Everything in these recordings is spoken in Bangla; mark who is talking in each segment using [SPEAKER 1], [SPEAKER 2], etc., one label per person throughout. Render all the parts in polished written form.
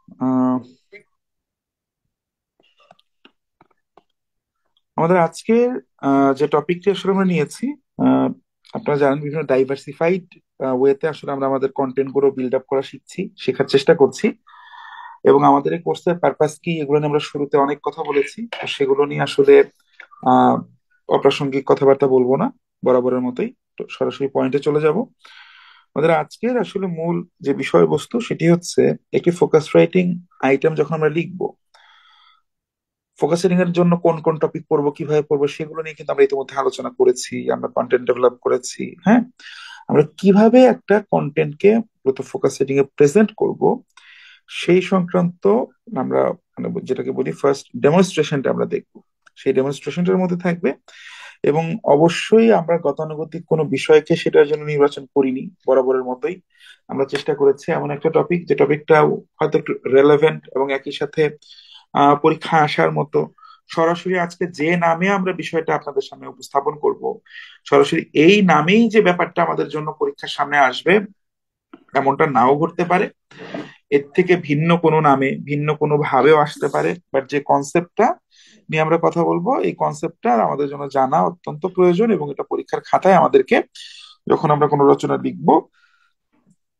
[SPEAKER 1] আহ, আমাদের আজকের যে টপিকটি আসলে আমরা নিয়েছি, আহ, আপনারা জানেন বিভিন্ন ডাইভার্সিফাইড ওয়েতে আসলে আমরা আমাদের কন্টেন্ট গুলো বিল্ড আপ করা শিখছি, শেখার চেষ্টা করছি। এবং আমাদের এই কোর্সের পারপাস কি, এগুলো নিয়ে আমরা শুরুতে অনেক কথা বলেছি। তো সেগুলো নিয়ে আসলে আহ অপ্রাসঙ্গিক কথাবার্তা বলবো না, বরাবরের মতোই তো সরাসরি পয়েন্টে চলে যাব। আমাদের আজকের আসলে মূল যে বিষয়বস্তু সেটি হচ্ছে একটি ফোকাস রাইটিং আইটেম যখন আমরা লিখবো, ফোকাসিং এর জন্য কোন কোন টপিক পড়বো, কিভাবে পড়বো, সেগুলো নিয়ে কিন্তু আমরা ইতিমধ্যে আলোচনা করেছি, আমরা কন্টেন্ট ডেভেলপ করেছি। হ্যাঁ, আমরা কিভাবে একটা কন্টেন্টকে মূলত ফোকাস সেটিং এ প্রেজেন্ট করব সেই সংক্রান্ত আমরা মানে যেটাকে বলি ফার্স্ট ডেমনস্ট্রেশনটা আমরা দেখব। সেই ডেমনস্ট্রেশনটার মধ্যে থাকবে। এবং অবশ্যই আমরা গতানুগতিক কোনো বিষয়কে সেটার জন্য নির্বাচন করিনি, বরাবরের মতোই আমরা চেষ্টা করেছি এমন একটা টপিক যে টপিকটা হয়তো একটু রেলেভেন্ট এবং একই সাথে পরীক্ষা আসার মতো। সরাসরি আজকে যে নামে আমরা বিষয়টা আপনাদের সামনে উপস্থাপন করব, সরাসরি এই নামেই যে ব্যাপারটা আমাদের জন্য পরীক্ষার সামনে আসবে এমনটা নাও ঘটতে পারে। এর থেকে ভিন্ন কোনো নামে ভিন্ন কোনো ভাবেও আসতে পারে, বাট যে কনসেপ্টটা নিয়ে আমরা কথা বলবো এই কনসেপ্টটা আমাদের জন্য জানা অত্যন্ত প্রয়োজন, এবং এটা পরীক্ষার খাতায় আমাদেরকে যখন আমরা কোনো রচনা লিখবো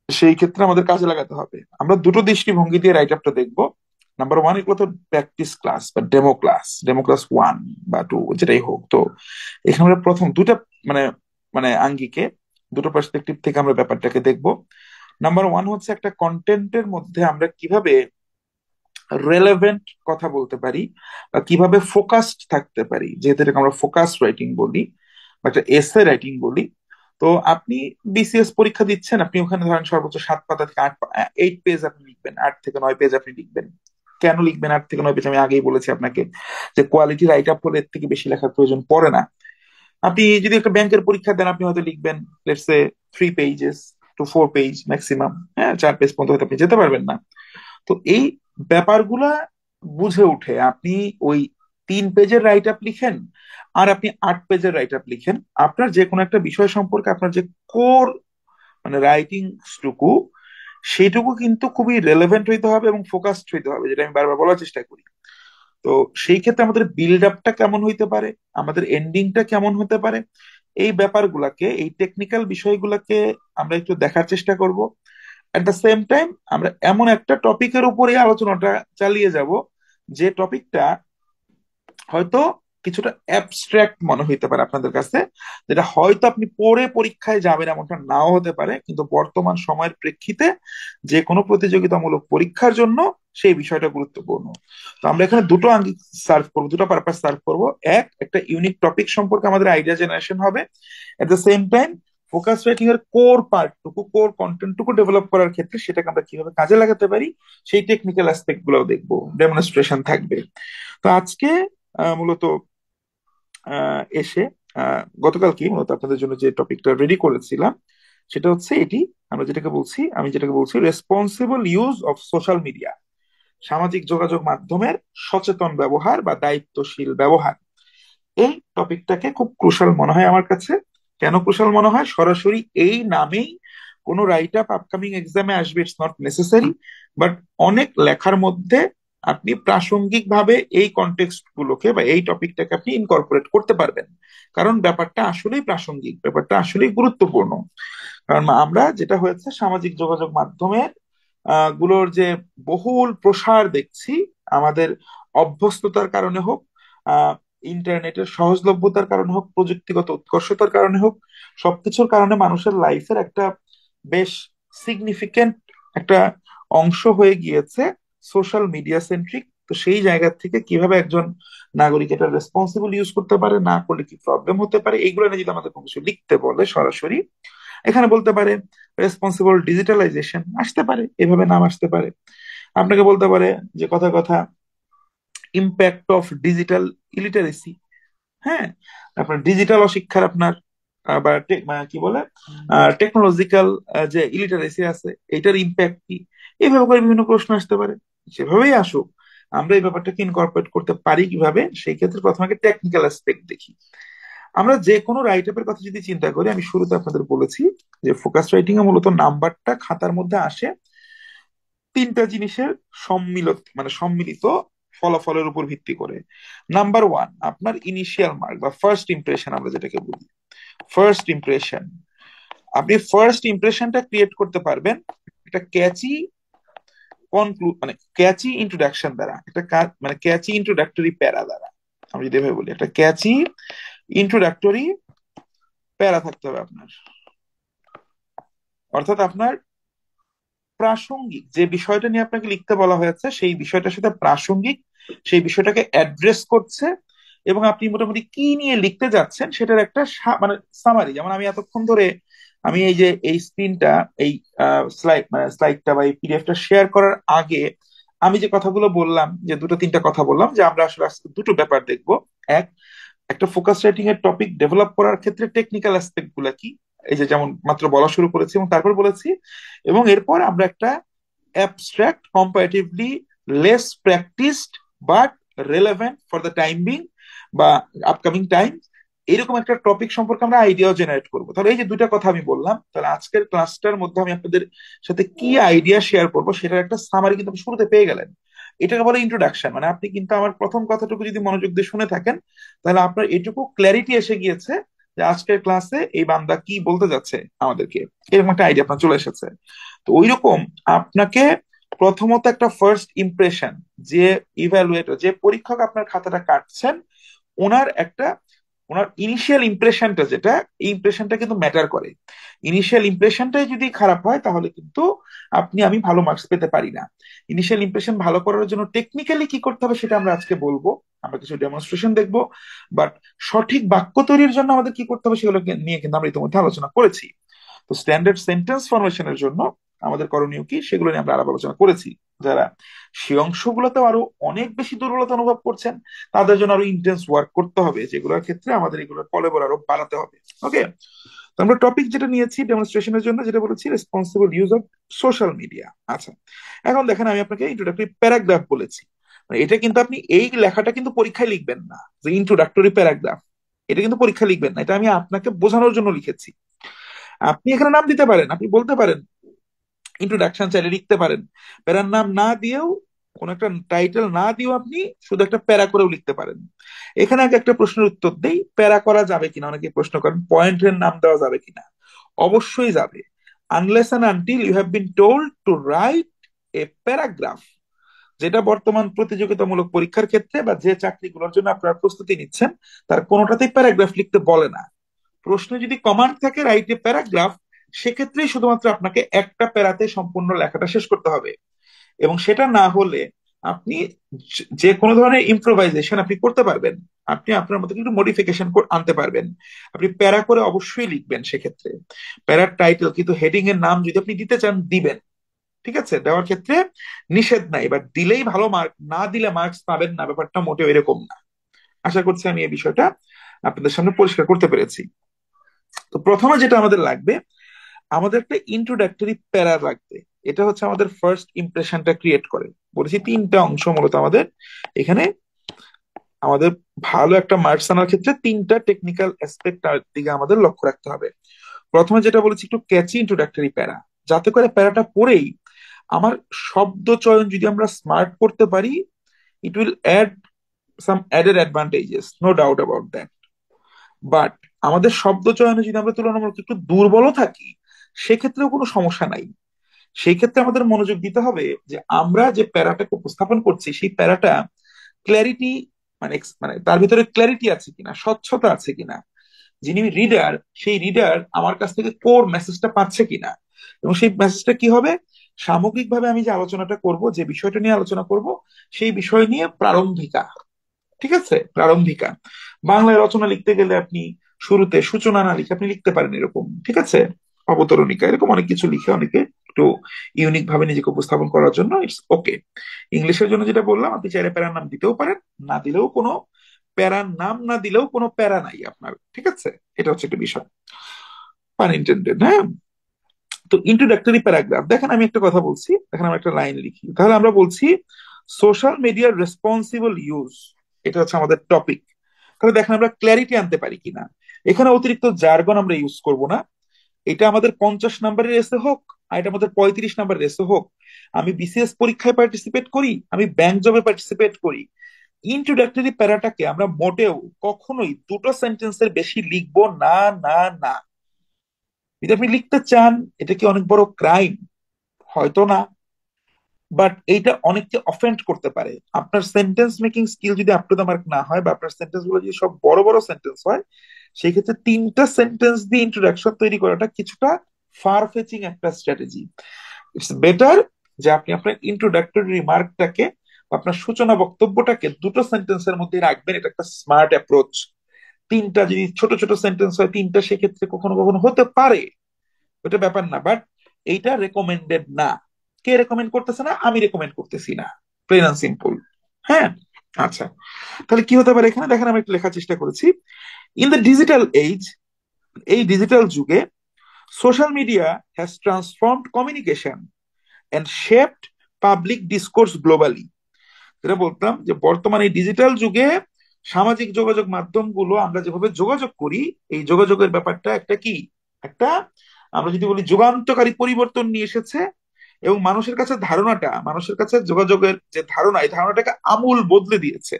[SPEAKER 1] সেই ক্ষেত্রে আমাদের কাজে লাগাতে হবে। আমরা দুটো দৃষ্টিভঙ্গি দিয়ে রাইট আপটা দেখবো। নাম্বার ওয়ান, এগুলো তো প্র্যাকটিস ক্লাস বা ডেমো ক্লাস ওয়ান বা টু যেটাই হোক। তো এখানে আমরা প্রথম দুটা মানে মানে আঙ্গিকে, দুটো পার্সপেক্টিভ থেকে আমরা ব্যাপারটাকে দেখবো। নাম্বার ওয়ান হচ্ছে একটা কন্টেন্টের মধ্যে আমরা কিভাবে রেলেভেন্ট কথা বলতে পারি বা কিভাবে ফোকাসড থাকতে পারি, যেহেতু এটাকে আমরা ফোকাস রাইটিং বলি বা একটা এসে রাইটিং বলি। তো আপনি বিসিএস পরীক্ষা দিচ্ছেন, আপনি ওখানে ধরেন সর্বোচ্চ 7 পাতা থেকে 8 পেজ আপনি লিখবেন, 8 থেকে 9 পেজ আপনি লিখবেন। কেন লিখবেন 8 থেকে 9 পেজ? আমি আগেই বলেছি আপনাকে যে কোয়ালিটি রাইট আপ হলে এর থেকে বেশি লেখার প্রয়োজন পড়ে না। আপনি যদি একটা ব্যাংকের পরীক্ষা দেন, আপনি হয়তো লিখবেন let's say 3 pages to 4 page maximum. হ্যাঁ, 4 পেজ পর্যন্ত হয়তো আপনি যেতে পারবেন না। তো এই ব্যাপারগুলা বুঝে উঠে আপনি ওই 3 পেজের রাইট আপ লিখেন আর আপনি 8 পেজের রাইট আপ লিখেন, আপনার যে কোনো একটা বিষয় সম্পর্কে আপনার যে কোর মানে রাইটিং টুকু, সেটুকু কিন্তু খুবই রেলেভেন্ট হইতে হবে এবং ফোকাসড হইতে হবে, যেটা আমি বারবার বলার চেষ্টা করি। তো সেই ক্ষেত্রে আমাদের বিল্ড আপটা কেমন হইতে পারে, আমাদের এন্ডিংটা কেমন হতে পারে, এই ব্যাপারগুলাকে, এই টেকনিক্যাল বিষয়গুলোকে আমরা একটু দেখার চেষ্টা করব। এট দ্য সেম টাইম আমরা এমন একটা টপিকের উপরে আলোচনাটা চালিয়ে যাব যে টপিকটা হয়তো কিছুটা অ্যাবস্ট্রাক্ট মনে হইতে পারে আপনাদের কাছে, যেটা হয়তো আপনি পড়ে পরীক্ষায় যাবেন এমনটা নাও হতে পারে, কিন্তু বর্তমান সময়ের প্রেক্ষিতে যে কোনো প্রতিযোগিতামূলক পরীক্ষার জন্য সেই বিষয়টা গুরুত্বপূর্ণ। তো আমরা এখানে দুটো আঙ্গিক সার্ভ করবো, দুটো পারপাস সার্ভ করবো। একটা ইউনিক টপিক সম্পর্কে আমাদের আইডিয়া জেনারেশন হবে। At the same time focus writing এর কোর পার্টটুকু, কোর কন্টেন্টটুকু ডেভেলপ করার ক্ষেত্রে সেটাকে আমরা কিভাবে কাজে লাগাতে পারি সেই টেকনিক্যাল অ্যাসপেক্ট গুলো দেখবো, ডেমনস্ট্রেশন থাকবে। তো আজকে মূলত এসে গতকাল কি মূলত আপনাদের জন্য যে টপিকটা রেডি করেছিলাম সেটা হচ্ছে এটি। আমি যেটাকে বলছি responsible use of social media, সামাজিক যোগাযোগ মাধ্যমের সচেতন ব্যবহার বা দায়িত্বশীল ব্যবহার। এই টপিকটাকে খুব ক্রুশাল মনে হয় আমার কাছে। কেন ক্রুশাল মনে হয়? সরাসরি এই নামেই কোনো রাইট আপ আপকামিং এক্সামে আসবে, ইটস নট নেসেসারি, বাট অনেক লেখার মধ্যে আপনি প্রাসঙ্গিক ভাবে এই কনটেক্সট গুলোকে বা এই টপিকটাকে আপনি ইনকর্পোরেট করতে পারবেন। কারণ ব্যাপারটা আসলেই প্রাসঙ্গিক, ব্যাপারটা আসলেই গুরুত্বপূর্ণ। কারণ আমরা যেটা হয়েছে সামাজিক যোগাযোগ মাধ্যমের গুলোর যে বহুল প্রসার দেখছি, আমাদের অভ্যস্ততার কারণে হোক, আহ ইন্টারনেটের সহজলভ্যতার কারণে হোক, প্রযুক্তিগত উৎকর্ষতার কারণে হোক, সবকিছুর কারণে মানুষের লাইফের একটা বেশ সিগনিফিকেন্ট একটা অংশ হয়ে গিয়েছে সোশ্যাল মিডিয়া সেন্ট্রিক। তো সেই জায়গা থেকে কিভাবে একজন নাগরিক এটা রেসপন্সিবল ইউজ করতে পারে, না করলে কি প্রবলেম হতে পারে, এইগুলো নিয়ে যদি আমাদের কোনো কিছু লিখতে বলে সরাসরি, এখানে বলতে পারে রেসপন্সিবল ডিজিটালাইজেশন আসতে পারে, এভাবে নাম আসতে পারে। আপনাকে বলতে পারে যে কথা কথা ইম্প্যাক্ট অফ ডিজিটাল ইলিটারেসি। হ্যাঁ, আপনার ডিজিটাল অশিক্ষার আপনার বা কি বলে টেকনোলজিক্যাল যে ইলিটারেসি আছে এটার ইম্প্যাক্ট কি, এইভাবে করে বিভিন্ন প্রশ্ন আসতে পারে। যেভাবেই আসুক, আমরা এই ব্যাপারটাকে ইনকর্পোরেট করতে পারি কিভাবে, সেই ক্ষেত্রে প্রথমে আগে টেকনিক্যাল অ্যাসপেক্ট দেখি। আমরা যে কোনো রাইট আপের কথা যদি চিন্তা করি, আমি শুরুতে আপনাদের বলেছি যে ফোকাস রাইটিং এ মূলত নাম্বারটা খাতার মধ্যে আসে তিনটা জিনিসের সম্মিলিত ফলাফলের উপর ভিত্তি করে। নাম্বার ওয়ান, আপনার ইনিশিয়াল মার্ক বা ফার্স্ট ইমপ্রেশন আমরা যেটাকে বলি। ফার্স্ট ইমপ্রেশন, আপনি ফার্স্ট ইমপ্রেশনটা ক্রিয়েট করতে পারবেন একটা ক্যাচি ক্যাচি ইন্ট্রোডাকশন দ্বারা, একটা ক্যাচি ইন্ট্রোডাক্টরি প্যারা দ্বারা। আমি যদি এভাবে বলি, একটা ক্যাচি ইন্ট্রোডাক্টরি প্যারা থাকতে হবে আপনার। অর্থাৎ আপনার প্রাসঙ্গিক যে বিষয়টা নিয়ে আপনাকে লিখতে বলা হয়েছে, সেই বিষয়টার সাথে প্রাসঙ্গিক, সেই বিষয়টাকে অ্যাড্রেস করছে, এবং আপনি মোটামুটি কি নিয়ে লিখতে যাচ্ছেন সেটার একটা সামারি। যেমন আমি এতক্ষণ ধরে আমি এই যে এই স্ক্রিনটা, এই স্লাইডটা বা এই পিডিএফটা শেয়ার করার আগে আমি যে কথাগুলো বললাম, যে দুটো তিনটা কথা বললাম, যে আমরা আসলে আজকে দুটো ব্যাপার দেখবো। এক, একটা ফোকাস রাইটিং এর টপিক ডেভেলপ করার ক্ষেত্রে টেকনিক্যাল অ্যাসপেক্ট গুলা কি, এই যে যেমন মাত্র বলা শুরু করেছি এবং তারপর বলেছি, এবং এরপর আমরা একটা abstract, comparatively less practised but relevant for the time being বা আপকামিং টাইম, এরকম একটা টপিক সম্পর্কে আমরা আইডিয়া জেনারেট করবো। তাহলে এই যে দুটা কথা আমি বললাম, তাহলে আজকের ক্লাসটার মধ্যে আমি আপনাদের সাথে কি আইডিয়া শেয়ার করবো সেটার একটা সামারি কিন্তু আপনি শুরুতে পেয়ে গেলেন। এটাকে বলে ইন্ট্রোডাকশন। মানে আপনি কিন্তু আমার প্রথম কথাটুকু যদি মনোযোগ দিয়ে শুনে থাকেন, তাহলে আপনার এটুকু ক্ল্যারিটি এসে গিয়েছে যে আজকের ক্লাসে এই বান্দা কি বলতে যাচ্ছে আমাদেরকে, এরকম একটা আইডিয়া আপনার চলে এসেছে। তো ওই রকম আপনাকে প্রথমত একটা ফার্স্ট ইমপ্রেশন, যে ইভ্যালুয়েটর, যে পরীক্ষক আপনার খাতাটা কাটছেন, ওনার একটা ওনার ইনিশিয়াল ইমপ্রেশনটা, যেটা এই ইমপ্রেশনটা কিন্তু ম্যাটার করে। ইনিশিয়াল ইমপ্রেশনটাই যদি খারাপ হয় তাহলে কিন্তু আমি ভালো মার্কস পেতে পারি না। ইনিশিয়াল ইমপ্রেশন ভালো করার জন্য টেকনিক্যালি কি করতে হবে সেটা আমরা আজকে বলবো, আমরা কিছু ডেমনস্ট্রেশন দেখবো। বাট সঠিক বাক্য তৈরির জন্য আমাদের কি করতে হবে সেগুলো নিয়ে কিন্তু আমরা ইতিমধ্যে আলোচনা করেছি। তো স্ট্যান্ডার্ড সেন্টেন্স ফরমেশনের জন্য আমাদের করণীয় কি সেগুলো নিয়ে আমরা আলাপ আলোচনা করেছি। যারা সেই অংশগুলোতেও আরো অনেক বেশি দুর্বলতা অনুভব করছেন, তাদের জন্য আরো ইন্টেন্স ওয়ার্ক করতে হবে, যেগুলোর ক্ষেত্রে আমাদের এগুলোর কলেবর আরো বাড়াতে হবে। ওকে, তো আমরা টপিক যেটা নিয়েছি ডেমনস্ট্রেশনের জন্য, যেটা বলেছি responsible use of social media. আচ্ছা, এখন দেখেন আমি আপনাকে ইন্ট্রোডাক্টরি প্যারাগ্রাফ বলেছি। এটা কিন্তু আপনি এই লেখাটা কিন্তু পরীক্ষায় লিখবেন না, যে ইন্ট্রোডাক্টরি প্যারাগ্রাফ, এটা কিন্তু পরীক্ষা লিখবেন না, এটা আমি আপনাকে বোঝানোর জন্য লিখেছি। আপনি এখানে নাম দিতে পারেন, আপনি বলতে পারেন ইন্ট্রোডাকশন চাইলে লিখতে পারেন, প্যারার নাম না দিয়েও, কোন একটা টাইটেল না দিয়েও আপনি শুধু একটা প্যারা করেও লিখতে পারেন। এখানে আগে একটা প্রশ্নের উত্তর দেই, প্যারা করা যাবে কিনা, অনেকে প্রশ্ন করেন পয়েন্টের নাম দেওয়া যাবে কিনা। অবশ্যই যাবে, unless and until you have been told to write a paragraph. যেটা বর্তমান প্রতিযোগিতামূলক পরীক্ষার ক্ষেত্রে বা যে চাকরিগুলোর জন্য আপনারা প্রস্তুতি নিচ্ছেন, তার কোনোটাতেই প্যারাগ্রাফ লিখতে বলে না। প্রশ্নে যদি কমান্ড থাকে রাইট এ প্যারাগ্রাফ, সেক্ষেত্রেই শুধুমাত্র আপনাকে একটা প্যারাতে সম্পূর্ণ লেখাটা শেষ করতে হবে। এবং সেটা না হলে আপনি যে কোনো ধরনের ইম্প্রোভাইজেশন আপনি করতে পারবেন, আপনি আপনার মতো একটু মডিফিকেশন আনতে পারবেন। আপনি প্যারা করে অবশ্যই লিখবেন, সেক্ষেত্রে প্যারার টাইটেল কিন্তু হেডিং এর নাম যদি আপনি দিতে চান দিবেন, ঠিক আছে, দেওয়ার ক্ষেত্রে নিষেধ নাই। এবার দিলেই ভালো মার্ক, না দিলে মার্কস পাবেন না, ব্যাপারটা মোটেও এরকম না। আশা করছি আমি এই বিষয়টা আপনাদের সামনে পরিষ্কার করতে পেরেছি। তো প্রথমে যেটা আমাদের লাগবে, আমাদের একটা ইন্ট্রোডাক্টরি প্যারা লাগবে। এটা হচ্ছে আমাদের ফার্স্ট ইমপ্রেশনটা ক্রিয়েট করে। বলেছি তিনটা অংশ মূলত আমাদের এখানে, আমাদের ভালো একটা মার্কস আনার ক্ষেত্রে তিনটা টেকনিক্যাল অ্যাসপেক্ট দিকে আমাদের লক্ষ্য রাখতে হবে। প্রথমে যেটা বলেছি, একটু ক্যাচি ইন্ট্রোডাক্টরি প্যারা, যাতে করে প্যারাটা পড়েই আমার শব্দ চয়ন যদি আমরা স্মার্ট করতে পারি, it will add some added advantages, no doubt about that. But আমাদের শব্দ চয়নে যদি আমরা তুলনামূলক একটু দুর্বলও থাকি, সেক্ষেত্রেও কোনো সমস্যা নাই। সেই ক্ষেত্রে আমাদের মনোযোগ দিতে হবে যে আমরা যে প্যারাটাকে উপস্থাপন করছি সেই প্যারাটা ক্ল্যারিটি, তার ভিতরে ক্ল্যারিটি আছে কিনা, স্বচ্ছতা আছে কিনা, যিনি রিডার সেই রিডার আমার কাছ থেকে কোর মেসেজটা পাচ্ছে কিনা। এবং সেই মেসেজটা কি হবে, সামগ্রিকভাবে আমি যে আলোচনাটা করব, যে বিষয়টা নিয়ে আলোচনা করব, সেই বিষয় নিয়ে প্রারম্ভিকা, ঠিক আছে, প্রারম্ভিকা। বাংলায় রচনা লিখতে গেলে আপনি শুরুতে সূচনা না লিখে আপনি লিখতে পারেন এরকম, ঠিক আছে, অবতরণিকা, এরকম অনেক কিছু লিখে অনেকে একটু ইউনিক ভাবে নিজেকে উপস্থাপন করার জন্য ইটস ওকে। ইংলিশের জন্য যেটা বললাম, আপনি চাইলে প্যারার নাম দিতেও পারেন, না দিলেও কোনো, প্যারার নাম না দিলেও কোনো প্যারা নাই আপনার, ঠিক আছে। এটা হচ্ছে একটা বিষয়, পান ইন্টেন্ডেড, হ্যাঁ। তো ইন্ট্রোডাক্টরি প্যারাগ্রাফ, দেখেন আমি একটা কথা বলছি, দেখেন আমি একটা লাইন লিখি, তাহলে আমরা বলছি সোশ্যাল মিডিয়ার রেসপন্সিবল ইউজ, এটা হচ্ছে আমাদের টপিক। তাহলে দেখেন আমরা ক্ল্যারিটি আনতে পারি কিনা। এখানে অতিরিক্ত জার্গন আমরা ইউজ করব না, এটা আমাদের 50 নাম্বারের এসে হোক, আর এটা আমাদের 35 নাম্বারের এসে হোক, আমি বিসিএস পরীক্ষায় পার্টিসিপেট করি, আমি ব্যাংক জবে পার্টিসিপেট করি, ইন্ট্রোডাক্টরি প্যারাটাকে আমরা মোটেও কখনোই দুটো সেন্টেন্সের বেশি লিখবো না, না, না। যদি আপনি লিখতে চান, এটা কি অনেক বড় ক্রাইম? হয়তো না, বাট এইটা অনেককে অফেন্ড করতে পারে। আপনার সেন্টেন্স মেকিং স্কিল যদি আপ টু দ্য মার্ক না হয়, বা আপনার সেন্টেন্স গুলো যদি সব বড় বড় সেন্টেন্স হয়, সেই ক্ষেত্রে 3টা সেন্টেন্স দিয়ে ইন্ট্রোডাকশন তৈরি করাটা কিছুটা ফার ফেচিং একটা স্ট্র্যাটেজি। ইটস বেটার যে আপনি আপনার ইন্ট্রোডাক্টরি রিমার্কটাকে, আপনার সূচনা বক্তব্যটাকে 2টো সেন্টেন্সের মধ্যে রাখবেন। এটা একটা স্মার্ট অ্যাপ্রোচ। 3টা যদি ছোট ছোট সেন্টেন্স হয়, 3টা সেক্ষেত্রে কখনো কখনো হতে পারে, ওটা ব্যাপার না, বাট এইটা রেকমেন্ডেড না। কে রেকমেন্ড করতেছে না? আমি রেকমেন্ড করতেছি না, প্লেন এন্ড সিম্পল। হ্যাঁ, আচ্ছা, তাহলে কি হতে পারে এখানে দেখেন, আমি একটু লেখার চেষ্টা করেছি। ইন দ্য ডিজিটাল এজ, এই ডিজিটাল যুগে, social media has transformed communication and shaped public discourse globally. যেটা বলতাম যে বর্তমানে এই ডিজিটাল যুগে সামাজিক যোগাযোগ মাধ্যমগুলো আমরা যেভাবে যোগাযোগ করি, এই যোগাযোগের ব্যাপারটা একটা কি, একটা, আমরা যদি বলি যুগান্তকারী পরিবর্তন নিয়ে এসেছে, এবং মানুষের কাছে ধারণাটা, মানুষের কাছে যোগাযোগের যে ধারণা, এই ধারণাটাকে আমূল বদলে দিয়েছে।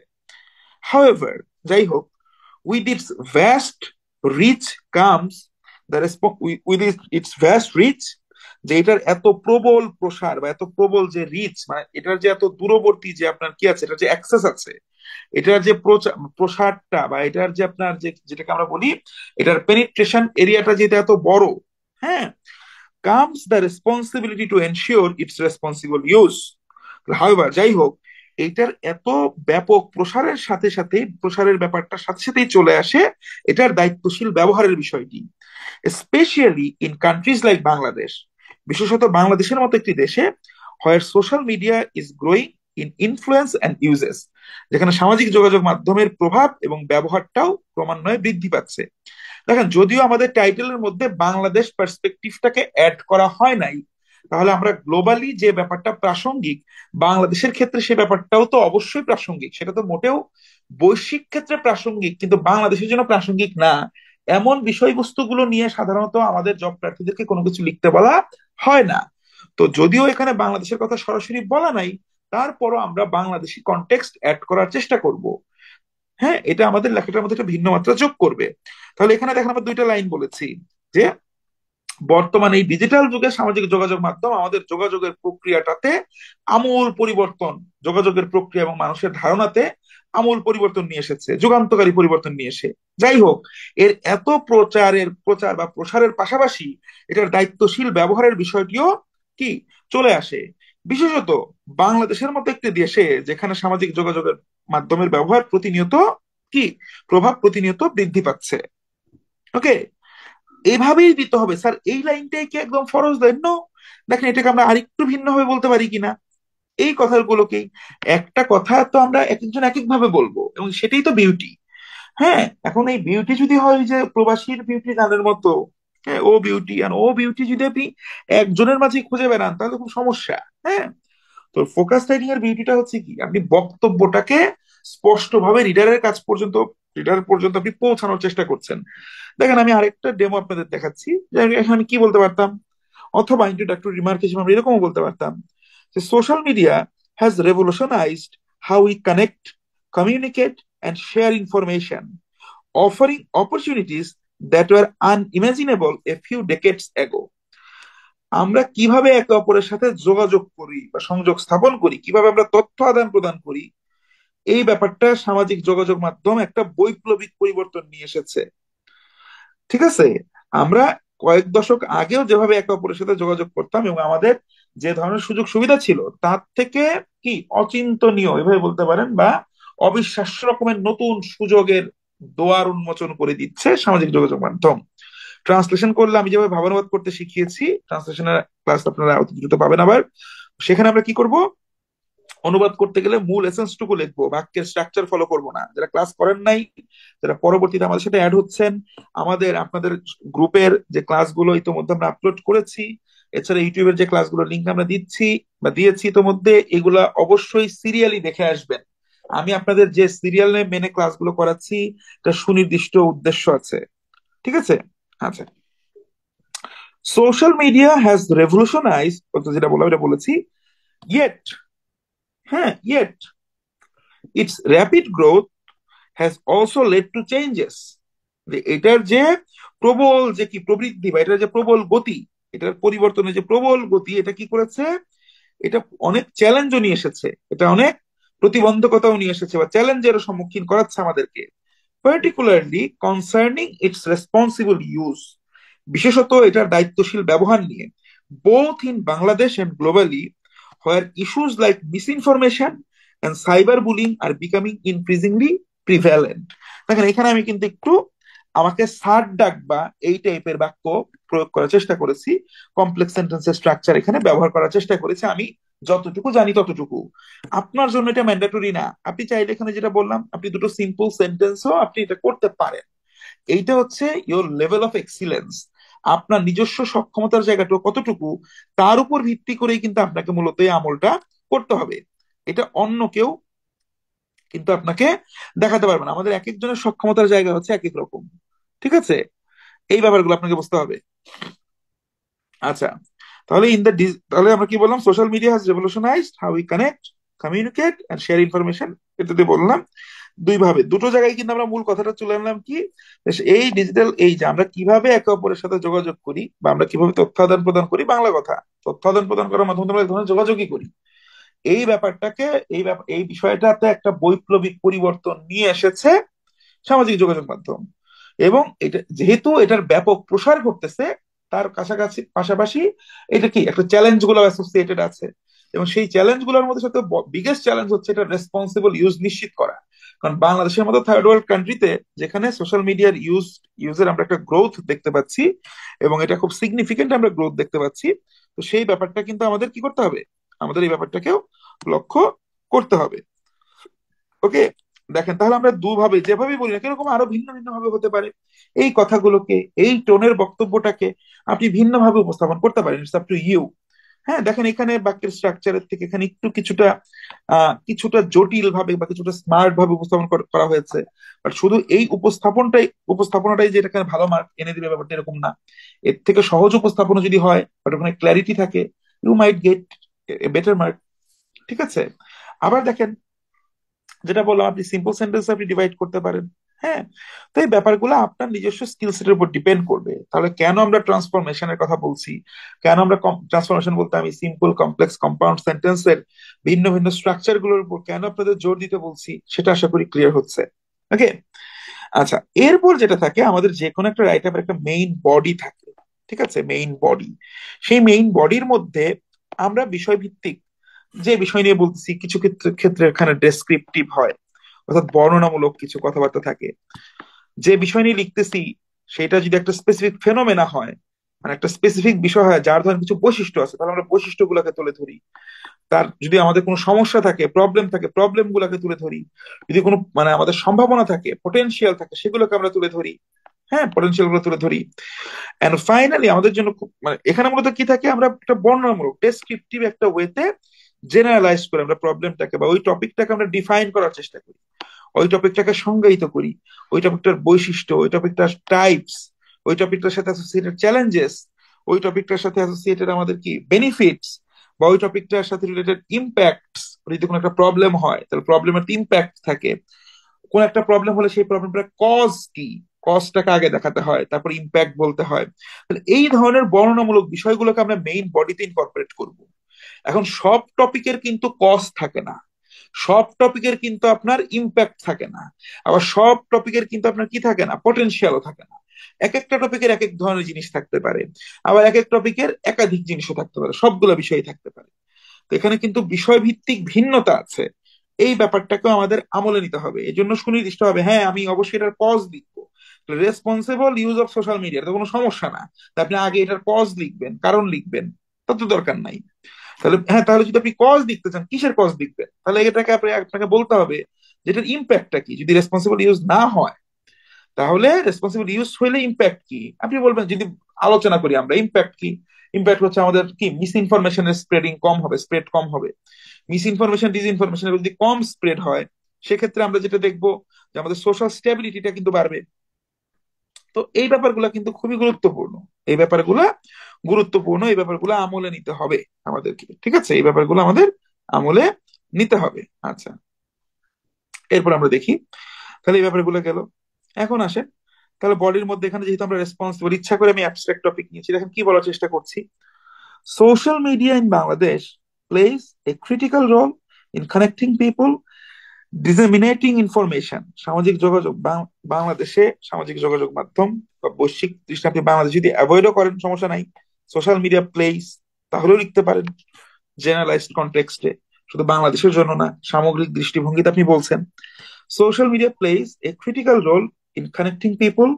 [SPEAKER 1] হাউএভার, যাই হোক, with its vast reach comes with its vast reach, যে এটার এত প্রবল প্রসার বা এত প্রবল যে রিচ, মানে এটার যে এত দূরবর্তী যে আপনার কি আছে, এটার যে অ্যাক্সেস আছে, এটার যে প্রসারটা, বা এটার যে আপনার যে যেটাকে আমরা বলি, এটার পেনিট্রেশন এরিয়াটা যেটা এত বড়, হ্যাঁ, comes the responsibility to ensure its responsible use. However, যাই হোক, এইটার এত ব্যাপক প্রসারের সাথে সাথে, প্রসারের ব্যাপারটার সাথে সাথেই চলে আসে এটার দায়িত্বশীল ব্যবহারের বিষয়টি, specially in countries like Bangladesh, বিশেষত বাংলাদেশের মতো একটি দেশে, where social media is growing in influence and uses, যেখানে সামাজিক যোগাযোগ মাধ্যমের প্রভাব এবং ব্যবহারটাও ক্রমান্বয়ে বৃদ্ধি পাচ্ছে। দেখেন, যদিও আমাদের টাইটেলের মধ্যে বাংলাদেশ পার্সপেক্টিভটাকে অ্যাড করা হয় নাই, তাহলে আমরা গ্লোবালি যে ব্যাপারটা প্রাসঙ্গিক, বাংলাদেশের ক্ষেত্রে সে ব্যাপারটাও তো অবশ্যই প্রাসঙ্গিক। সেটা তো মোটেও বৈশ্বিক ক্ষেত্রে প্রাসঙ্গিক কিন্তু বাংলাদেশের জন্য প্রাসঙ্গিক না, এমন বিষয়বস্তুগুলো নিয়ে সাধারণত আমাদের জব প্রার্থীদেরকে কোনো কিছু লিখতে বলা হয় না। তো যদিও এখানে বাংলাদেশের কথা সরাসরি বলা নাই, তারপরও আমরা বাংলাদেশি কনটেক্সট অ্যাড করার চেষ্টা করব। হ্যাঁ, এটা আমাদের লেখাটার মধ্যে একটা ভিন্ন মাত্রা যোগ করবে। তাহলে এখানে দেখেন আমরা 2টা লাইন বলেছি যে বর্তমানে এই ডিজিটাল যুগে সামাজিক যোগাযোগ মাধ্যম আমাদের যোগাযোগের প্রক্রিয়াটাতে আমূল পরিবর্তন, যোগাযোগের প্রক্রিয়া এবং মানুষের ধারণাতে আমূল পরিবর্তন নিয়ে এসেছে, যুগান্তকারী পরিবর্তন নিয়ে এসে। যাই হোক, এর এত প্রচার বা প্রসারের পাশাপাশি এটার দায়িত্বশীল ব্যবহারের বিষয়টিও কি চলে আসে, বিশেষত বাংলাদেশের মতো একটি দেশে যেখানে সামাজিক যোগাযোগের মাধ্যমের ব্যবহার প্রতিনিয়ত কি, প্রভাব প্রতিনিয়ত বৃদ্ধি পাচ্ছে। ওকে, এভাবেই দিতে হবে স্যার, এই লাইনটাই কি একদম ফরজ লাইন? নো, দেখেন এটাকে আমরা আরেকটু ভিন্ন ভাবে বলতে পারি কিনা, এই কথাগুলোকেই। একটা কথা তো আমরা এক একজন এক এক ভাবে বলবো, এবং সেটাই তো বিউটি। হ্যাঁ, এখন এই বিউটি যদি হয় যে প্রবাসীর বিউটি গানের মতো, হ্যাঁ, ও বিউটি আর ও বিউটি যদি আপনি একজনের মাঝে খুঁজে বেড়ান, তাহলে খুব সমস্যা। হ্যাঁ, তো ফোকাস রাইটিং এর বিউটিটা হচ্ছে কি, আপনি বক্তব্যটাকে স্পষ্টভাবে রিডার পর্যন্ত আপনি পৌঁছানোর চেষ্টা করছেন। দেখেন, আমি আরেকটা ডেমো আপনাদের দেখাচ্ছি, যে এখানে আমি কি বলতে পারতাম, অথবা ইন্ট্রোডাক্টরি রিমার্ক হিসেবে আমরা এরকমও বলতে পারতাম যে social media has revolutionized how we connect, communicate and share information, offering opportunities that were unimaginable a few decades ago. আমরা কিভাবে একে অপরের সাথে যোগাযোগ করি বা সংযোগ স্থাপন করি, কিভাবে আমরা তথ্য আদান প্রদান করি, এই ব্যাপারটা সামাজিক যোগাযোগ মাধ্যম একটা বৈপ্লবিক পরিবর্তন নিয়ে এসেছে। ঠিক আছে, আমরা কয়েক দশক আগেও যেভাবে একে অপরের সাথে যোগাযোগ করতাম এবং আমাদের যে ধরনের সুযোগ সুবিধা ছিল, তার থেকে কি অচিন্তনীয় এভাবে বলতে পারেন, বা অবিশ্বাস্য রকমের নতুন সুযোগের দোয়ার উন্মোচন করে দিচ্ছে সামাজিক যোগাযোগ মাধ্যম। ট্রান্সলেশন করলে আমি যেভাবে ভাবানুবাদ করতে শিখিয়েছি, ট্রান্সলেশনের ক্লাস আপনারা অতি দ্রুত পাবেন আবার, সেখানে আমরা কি করব, অনুবাদ করতে গেলে মূল এসেন্স টুকু লিখবো, বাক্যের স্ট্রাকচার ফলো করবো না। যারা ক্লাস করেন নাই, যারা পরবর্তীতে আমাদের সাথে অ্যাড হচ্ছেন, আমাদের আপনাদের গ্রুপের যে ক্লাসগুলো ইতিমধ্যে আমরা আপলোড করেছি, এছাড়া ইউটিউবের যে ক্লাসগুলোর লিঙ্ক আমরা দিচ্ছি বা দিয়েছি ইতিমধ্যে, এগুলা অবশ্যই সিরিয়ালি দেখে আসবেন। আমি আপনাদের যে সিরিয়ালে মেনে ক্লাসগুলো করাচ্ছি, এটা সুনির্দিষ্ট উদ্দেশ্য আছে। ঠিক আছে, আচ্ছা, সোশ্যাল মিডিয়া হ্যাজ রেভলিউশনাইজ, যেটা বললাম এটা বলেছি, ইয়েট, হ্যাঁ yet its rapid growth has also led to changes. এটার যে প্রবল যে কি প্রবৃদ্ধি বা এটার যে প্রবল গতি, এটার পরিবর্তনের যে প্রবল গতি, এটা কি করেছে, এটা অনেক চ্যালেঞ্জও নিয়ে এসেছে, এটা অনেক প্রতিবন্ধকতাও নিয়ে এসেছে বা চ্যালেঞ্জের সম্মুখীন করাচ্ছে আমাদেরকে, particularly concerning it's responsible use, বিশেষত এটার দায়িত্বশীল ব্যবহার নিয়ে, both in Bangladesh and globally, where issues like misinformation and cyberbullying are becoming increasingly prevalent. দেখেন এখানে আমি কিন্তু একটু আমাকে সার ডাক বা এই টাইপের বাক্য প্রয়োগ করার চেষ্টা করেছি, কমপ্লেক্স সেন্টেন্সের স্ট্রাকচার এখানে ব্যবহার করার চেষ্টা করেছি আমি যতটুকু জানি ততটুকু। আপনার জন্য এটা ম্যান্ডেটরি না, আপনি চাইলে এখানে যেটা বললাম আপনি দুটো সিম্পল সেন্টেন্সও আপনি এটা করতে পারেন। এইটা হচ্ছে ইওর লেভেল অফ এক্সিলেন্স, আপনার নিজস্ব সক্ষমতার জায়গাটা কতটুকু, তার উপর ভিত্তি করেই কিন্তু আপনাকে মূলত এই আমলটা করতে হবে। এটা অন্য কেউ কিন্তু আপনাকে দেখাতে পারবে না, আমাদের এক একজনের সক্ষমতার জায়গা হচ্ছে এক এক রকম। ঠিক আছে, এই ব্যাপারগুলো আপনাকে বুঝতে হবে। আচ্ছা, তাহলে তাহলে আমরা কি বললাম, social media has revolutionized how we connect, communicate and share information. এটাতে বললাম দুই ভাবে, দুটো জায়গায় কিন্তু আমরা মূল কথাটা চলে আনলাম কি, এই ডিজিটাল এই যে আমরা কিভাবে একে অপরের সাথে যোগাযোগ করি বা আমরা কিভাবে তথ্য আদান প্রদান করি, বাংলা কথা, তথ্য আদান প্রদান করার মাধ্যমে আমরা এক ধরনের যোগাযোগই করি, এই ব্যাপারটাকে এই বিষয়টাতে একটা বৈপ্লবিক পরিবর্তন নিয়ে এসেছে সামাজিক যোগাযোগ মাধ্যম। এবং এটা যেহেতু এটার ব্যাপক প্রসার ঘটতেছে, তার কাছাকাছি পাশাপাশি এটা কি একটা চ্যালেঞ্জ গুলো অ্যাসোসিয়েটেড আছে, এবং সেই চ্যালেঞ্জ গুলোর মধ্যে সবথেকে বিগেস্ট চ্যালেঞ্জ হচ্ছে এটা রেসপন্সিবল ইউজ নিশ্চিত করা। কারণ বাংলাদেশের মতো থার্ড ওয়ার্ল্ড কান্ট্রিতে যেখানে সোশ্যাল মিডিয়ার ইউজের আমরা একটা গ্রোথ দেখতে পাচ্ছি, এবং এটা খুব সিগনিফিকেন্ট আমরা গ্রোথ দেখতে পাচ্ছি, তো সেই ব্যাপারটা কিন্তু আমাদের কি করতে হবে, আমাদের এই ব্যাপারটাকেও লক্ষ্য করতে হবে। ওকে, দেখেন তাহলে আমরা দুভাবে যেভাবেই বলি না কিরকম আরো ভিন্ন ভিন্ন ভাবে হতে পারে, এই কথাগুলোকে এই টোনের বক্তব্যটাকে আপনি ভিন্ন ভাবে উপস্থাপন করতে পারেন, ইটস আপ টু ইউ। হ্যাঁ দেখেন এখানে বাক্যের স্ট্রাকচারের থেকে এখানে একটু কিছুটা কিছুটা জটিল ভাবে বা কিছুটা স্মার্ট ভাবে উপস্থাপন করা হয়েছে, বাট শুধু এই উপস্থাপনাটাই যে এখানে ভালো মার্ক এনে দিবে ব্যাপারটা এরকম না। এর থেকে সহজ উপস্থাপনা যদি হয় বাট ওখানে ক্ল্যারিটি থাকে, you might get a better mark. ঠিক আছে, আবার দেখেন যেটা বললাম আপনি সিম্পল সেন্টেন্স আপনি ডিভাইড করতে পারেন। হ্যাঁ, তো এই ব্যাপারগুলো আপনার নিজস্ব স্কিল সেটের উপর ডিপেন্ড করবে। তাহলে কেন আমরা ট্রান্সফরমেশনের কথা বলছি, কেন আমরা ট্রান্সফরমেশন বলতে আমি সিম্পল কমপ্লেক্স কম্পাউন্ড সেন্টেন্সের ভিন্ন ভিন্ন স্ট্রাকচার গুলোর উপর কেন আপনাদের জোর দিতে বলছি সেটা আশা করি ক্লিয়ার হচ্ছে। ওকে, আচ্ছা, এরপর যেটা থাকে আমাদের যে কোনো একটা রাইটারের একটা মেইন বডি থাকে। ঠিক আছে, মেইন বডি, সেই মেইন বডির মধ্যে আমরা বিষয় ভিত্তিক যে বিষয় নিয়ে বলতেছি, কিছু ক্ষেত্রে ক্ষেত্রে এখানে ডেসক্রিপটিভ হয়, অর্থাৎ বর্ণনামূলক কিছু কথাবার্তা থাকে। যে বিষয় নিয়ে লিখতেছি সেটা যদি একটা স্পেসিফিক ফেনোমেনা হয়, মানে একটা স্পেসিফিক বিষয় হয় যার ধরেন কিছু বৈশিষ্ট্য আছে, তাহলে আমরা বৈশিষ্ট্যগুলোকে তুলে ধরি। তার যদি আমাদের কোনো সমস্যা থাকে, প্রবলেম থাকে, প্রবলেম গুলাকে তুলে ধরি। যদি কোনো মানে আমাদের সম্ভাবনা থাকে, পটেনশিয়াল থাকে, সেগুলোকে আমরা তুলে ধরি। হ্যাঁ, পটেনশিয়াল গুলো তুলে ধরি। এন্ড ফাইনালি আমাদের জন্য খুব মানে এখানে মূলত কি থাকে, আমরা একটা বর্ণনামূলক ডেসক্রিপটিভ একটা ওয়েতে জেনারেলাইজ করে আমরা প্রবলেমটাকে বা ওই টপিকটাকে আমরা ডিফাইন করার চেষ্টা করি, ওই টপিকটাকে সংজ্ঞায়িত করি, ওই টপিকটার বৈশিষ্ট্য, ওই টপিকটার টাইপস, ওই টপিকটার সাথে অ্যাসোসিয়েটেড চ্যালেঞ্জেস, ওই টপিকটার সাথে অ্যাসোসিয়েটেড আমাদের কি বেনিফিটস, বা ওই টপিকটার সাথে রিলেটেড ইম্প্যাক্টস। যদি কোনো একটা প্রবলেম হয় তাহলে প্রবলেমের ইম্প্যাক্ট থাকে, কোন একটা প্রবলেম হলে সেই প্রবলেমটার কজ কি, কজটাকে আগে দেখাতে হয়, তারপর ইম্প্যাক্ট বলতে হয়। তাহলে এই ধরনের বর্ণনামূলক বিষয়গুলোকে আমরা মেইন বডিতে ইনকর্পোরেট করব। এখন সব টপিকের কিন্তু কজ থাকে না, সব টপিকের কিন্তু আপনার ইম্প্যাক্ট থাকে না, আবার সব টপিকের কিন্তু আপনার কি থাকে না, পটেনশিয়ালও থাকে না। এক একটা টপিকের এক এক ধরনের জিনিস থাকতে পারে, আবার এক এক টপিকের একাধিক জিনিসও থাকতে পারে, সবগুলো বিষয়ই থাকতে পারে। তো এখানে কিন্তু বিষয় ভিত্তিক ভিন্নতা আছে, এই ব্যাপারটাকেও আমাদের আমলে নিতে হবে। এই জন্য সুনির্দিষ্ট হবে, হ্যাঁ আমি অবশ্যই এটার কজ লিখবো, responsible use of social media তো কোনো সমস্যা না, তা আপনি আগে এটার কজ লিখবেন, কারণ লিখবেন, তত দরকার নাই। তাহলে হ্যাঁ, তাহলে যদি আপনি কজ লিখতে চান, কিসের কজ লিখবেন, তাহলে এটাকে আপনাকে বলতে হবে যে এটার ইম্প্যাক্টটা কি। যদি রেসপন্সিবল ইউজ না হয় তাহলে রেসপন্সিবল ইউজ হইলে ইম্প্যাক্ট কি আপনি বলবেন। যদি আলোচনা করি আমরা ইম্প্যাক্ট কি, ইম্প্যাক্ট হচ্ছে আমাদের কি মিস ইনফরমেশনের স্প্রেডিং কম হবে, স্প্রেড কম হবে। মিস ইনফরমেশন ডিসইনফরমেশন যদি কম স্প্রেড হয়, সেক্ষেত্রে আমরা যেটা দেখবো যে আমাদের সোশ্যাল স্টেবিলিটিটা কিন্তু বাড়বে। তো এই ব্যাপারগুলো কিন্তু খুবই গুরুত্বপূর্ণ, এই ব্যাপারগুলো গুরুত্বপূর্ণ, এই ব্যাপারগুলো আমলে নিতে হবে আমাদেরকে, ঠিক আছে, এই ব্যাপারগুলো আমাদের আমলে নিতে হবে। আচ্ছা, এরপর আমরা দেখি, তাহলে এই ব্যাপারগুলো গেল। এখন আসেন, তাহলে বডির মধ্যে এখানে যেহেতু আমরা রেসপন্সিবল, ইচ্ছা করে আমি অ্যাবস্ট্রাক্ট টপিক নিয়েছি, দেখেন কি বলার চেষ্টা করছি। Social media in Bangladesh plays a critical role in connecting people, disseminating information. সামাজিক যোগাযোগ বাংলাদেশে সামাজিক যোগাযোগ মাধ্যম বা বৈশ্বিক দৃষ্টি আপনি বাংলাদেশ যদি অ্যাভয়েডও করেন সমস্যা নাই, সোশ্যাল মিডিয়া প্লেস তাহলেও লিখতে পারেন জেনারেলাইজড কনটেক্সটে, শুধু বাংলাদেশের জন্য না, সামগ্রিক দৃষ্টিভঙ্গিতে আপনি বলছেন। Social media plays a critical role in connecting people,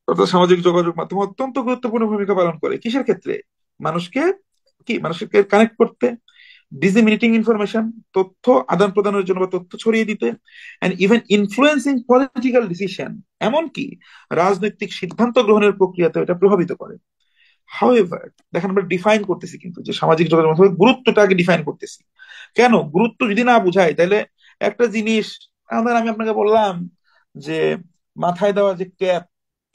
[SPEAKER 1] অর্থাৎ সামাজিক যোগাযোগ মাধ্যম অত্যন্ত গুরুত্বপূর্ণ ভূমিকা পালন করে কিসের ক্ষেত্রে, মানুষকে মানুষকে কানেক্ট করতে, ডিসেমিনেটিং ইনফরমেশন তথ্য আদান প্রদানের জন্য বা তথ্য ছড়িয়ে দিতে, and even influencing political decision, এমনকি রাজনৈতিক সিদ্ধান্ত গ্রহণের প্রক্রিয়াতে এটা প্রভাবিত করে। হাউএভার, দেখেন আমরা ডিফাইন করতেছি কিন্তু যে সামাজিক যোগাযোগ মাধ্যমের গুরুত্বটা আগে ডিফাইন করতেছি। কেন গুরুত্ব যদি না বুঝাই তাহলে একটা জিনিস, আমি আপনাকে বললাম যে মাথায় দেওয়া যে ক্যাপ,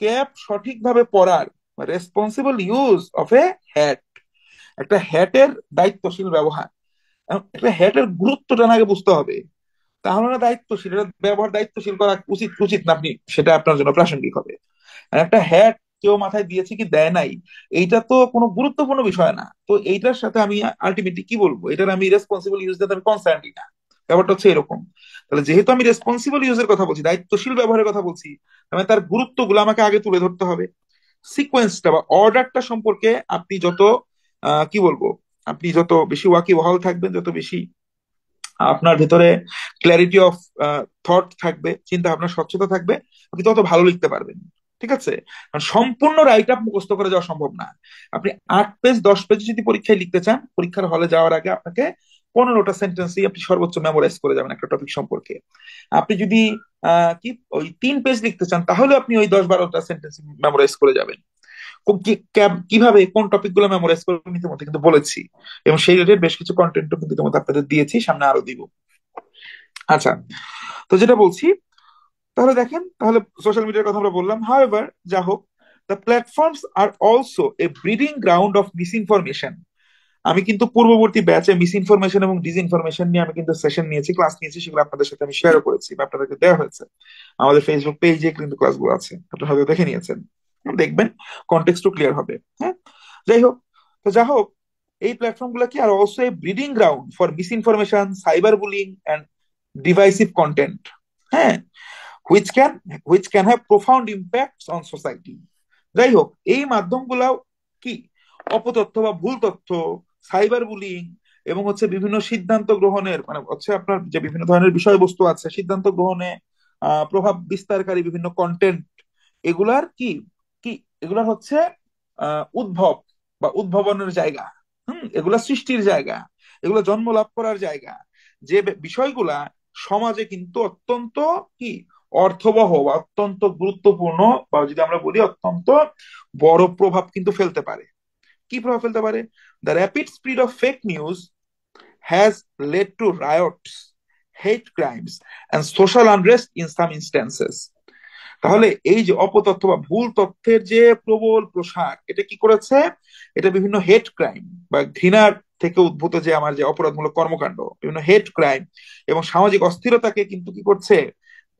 [SPEAKER 1] ক্যাপ সঠিকভাবে পরার, responsible use of a hat, একটা হ্যাটের দায়িত্বশীল ব্যবহার, একটা হ্যাটের গুরুত্বটা না আগে বুঝতে হবে, তাহলে না দায়িত্বশীল, এটা ব্যবহার দায়িত্বশীল করা উচিত উচিত না, আপনি সেটা আপনার জন্য প্রাসঙ্গিক হবে। আর একটা হ্যাট কেউ মাথায় দিয়েছে কি দেয় নাই, এইটা তো কোনো গুরুত্বপূর্ণ বিষয় না, তো এইটার সাথে আমি আলটিমেটলি কি বলবো, এটার আমি রেসপন্সিবল ইউজ দিতে আমি কনসার্নই না। ব্যাপারটা হচ্ছে এরকম। তাহলে যেহেতু আমি রেসপন্সিবল ইউজের কথা বলছি, দায়িত্বশীল ব্যবহারের কথা বলছি, মানে তার গুরুত্বগুলো আমাকে আগে তুলে ধরতে হবে। সিকোয়েন্সটা বা অর্ডারটা সম্পর্কে আপনি যত কি বলবো, আপনি যত বেশি ওয়াকিবহাল থাকবেন, যত বেশি আপনার ভেতরে ক্ল্যারিটি অফ থট থাকবে, চিন্তা ভাবনা স্বচ্ছতা থাকবে, আপনি তত ভালো লিখতে পারবেন। ঠিক আছে, কারণ সম্পূর্ণ রাইট আপ মুখস্থ করে যাওয়া সম্ভব না। আপনি 8 পেজ 10 পেজ যদি পরীক্ষায় লিখতে চান, পরীক্ষার হলে যাওয়ার আগে আপনাকে 15টা সেন্টেন্সই আপনি সর্বোচ্চ মেমোরাইজ করে যাবেন একটা টপিক সম্পর্কে। আপনি যদি কি ওই 3 পেজ লিখতে চান, তাহলে আপনি ওই 10-12টা সেন্টেন্স মেমোরাইজ করে যাবেন। কিভাবে কোন টপিক গুলো মেমোরাইজ করবেন ইতিমধ্যে কিন্তু বলেছি, এবং সেই রিলেটেড বেশ কিছু কন্টেন্টও কিন্তু ইতিমধ্যে আপনাদের দিয়েছি, সামনে আরো দিব। আচ্ছা, তো যেটা বলছি, তাহলে দেখেন, তাহলে সোশ্যাল মিডিয়ার কথা আমরা বললাম। হাউএভার, যা হোক, the platforms R also a breeding ground of misinformation. আমি কিন্তু পূর্ববর্তী ব্যাচে মিসইনফরমেশন এবং ডিসইনফরমেশন নিয়ে আমি কিন্তু সেশন নিয়েছি, ক্লাস নিয়েছি, সেগুলো আপনাদের সাথে আমি শেয়ারও করেছি বা আপনাদেরকে দেওয়া হয়েছে। আমাদের ফেসবুক পেজে কিন্তু ক্লাসগুলো আছে, আপনারা হয়তো দেখে নিয়েছেন, দেখবেন, কনটেক্সটও ক্লিয়ার হবে। হ্যাঁ, যাই হোক, তো যা হোক, এই প্ল্যাটফর্ম গুলো কি are also a breeding ground for misinformation, cyber bullying and divisive content. হ্যাঁ, which can which can have profound impacts on society. যাই হোক, এই মাধ্যমগুলো কি অপতথ্য বা ভুল তথ্য, সাইবার বুলিং, এবং হচ্ছে বিভিন্ন সিদ্ধান্ত গ্রহণের, মানে হচ্ছে আপনার যে বিভিন্ন ধরনের বিষয়বস্তু আছে সিদ্ধান্ত গ্রহণে প্রভাব বিস্তারকারী বিভিন্ন কন্টেন্ট, এগুলার কি কি এগুলার হচ্ছে উদ্ভব বা উদ্ভাবনের জায়গা। এগুলা সৃষ্টির জায়গা, এগুলো জন্ম লাভ করার জায়গা, যে বিষয়গুলা সমাজে কিন্তু অত্যন্ত কি অর্থবহ বা অত্যন্ত গুরুত্বপূর্ণ, বা যদি আমরা বলি অত্যন্ত বড় প্রভাব কিন্তু ফেলতে পারে। কি প্রভাব ফেলতে পারে? The rapid spread of fake news has led to riots, hate crimes and social unrest in some instances. তাহলে এই যে অপতথ্য বা ভুল তথ্যের যে প্রবল প্রসার, এটা কি করেছে, এটা বিভিন্ন হেট ক্রাইম বা ঘৃণার থেকে উদ্ভূত যে আমার যে অপরাধমূলক কর্মকাণ্ড, বিভিন্ন হেট ক্রাইম এবং সামাজিক অস্থিরতাকে কিন্তু কি করছে,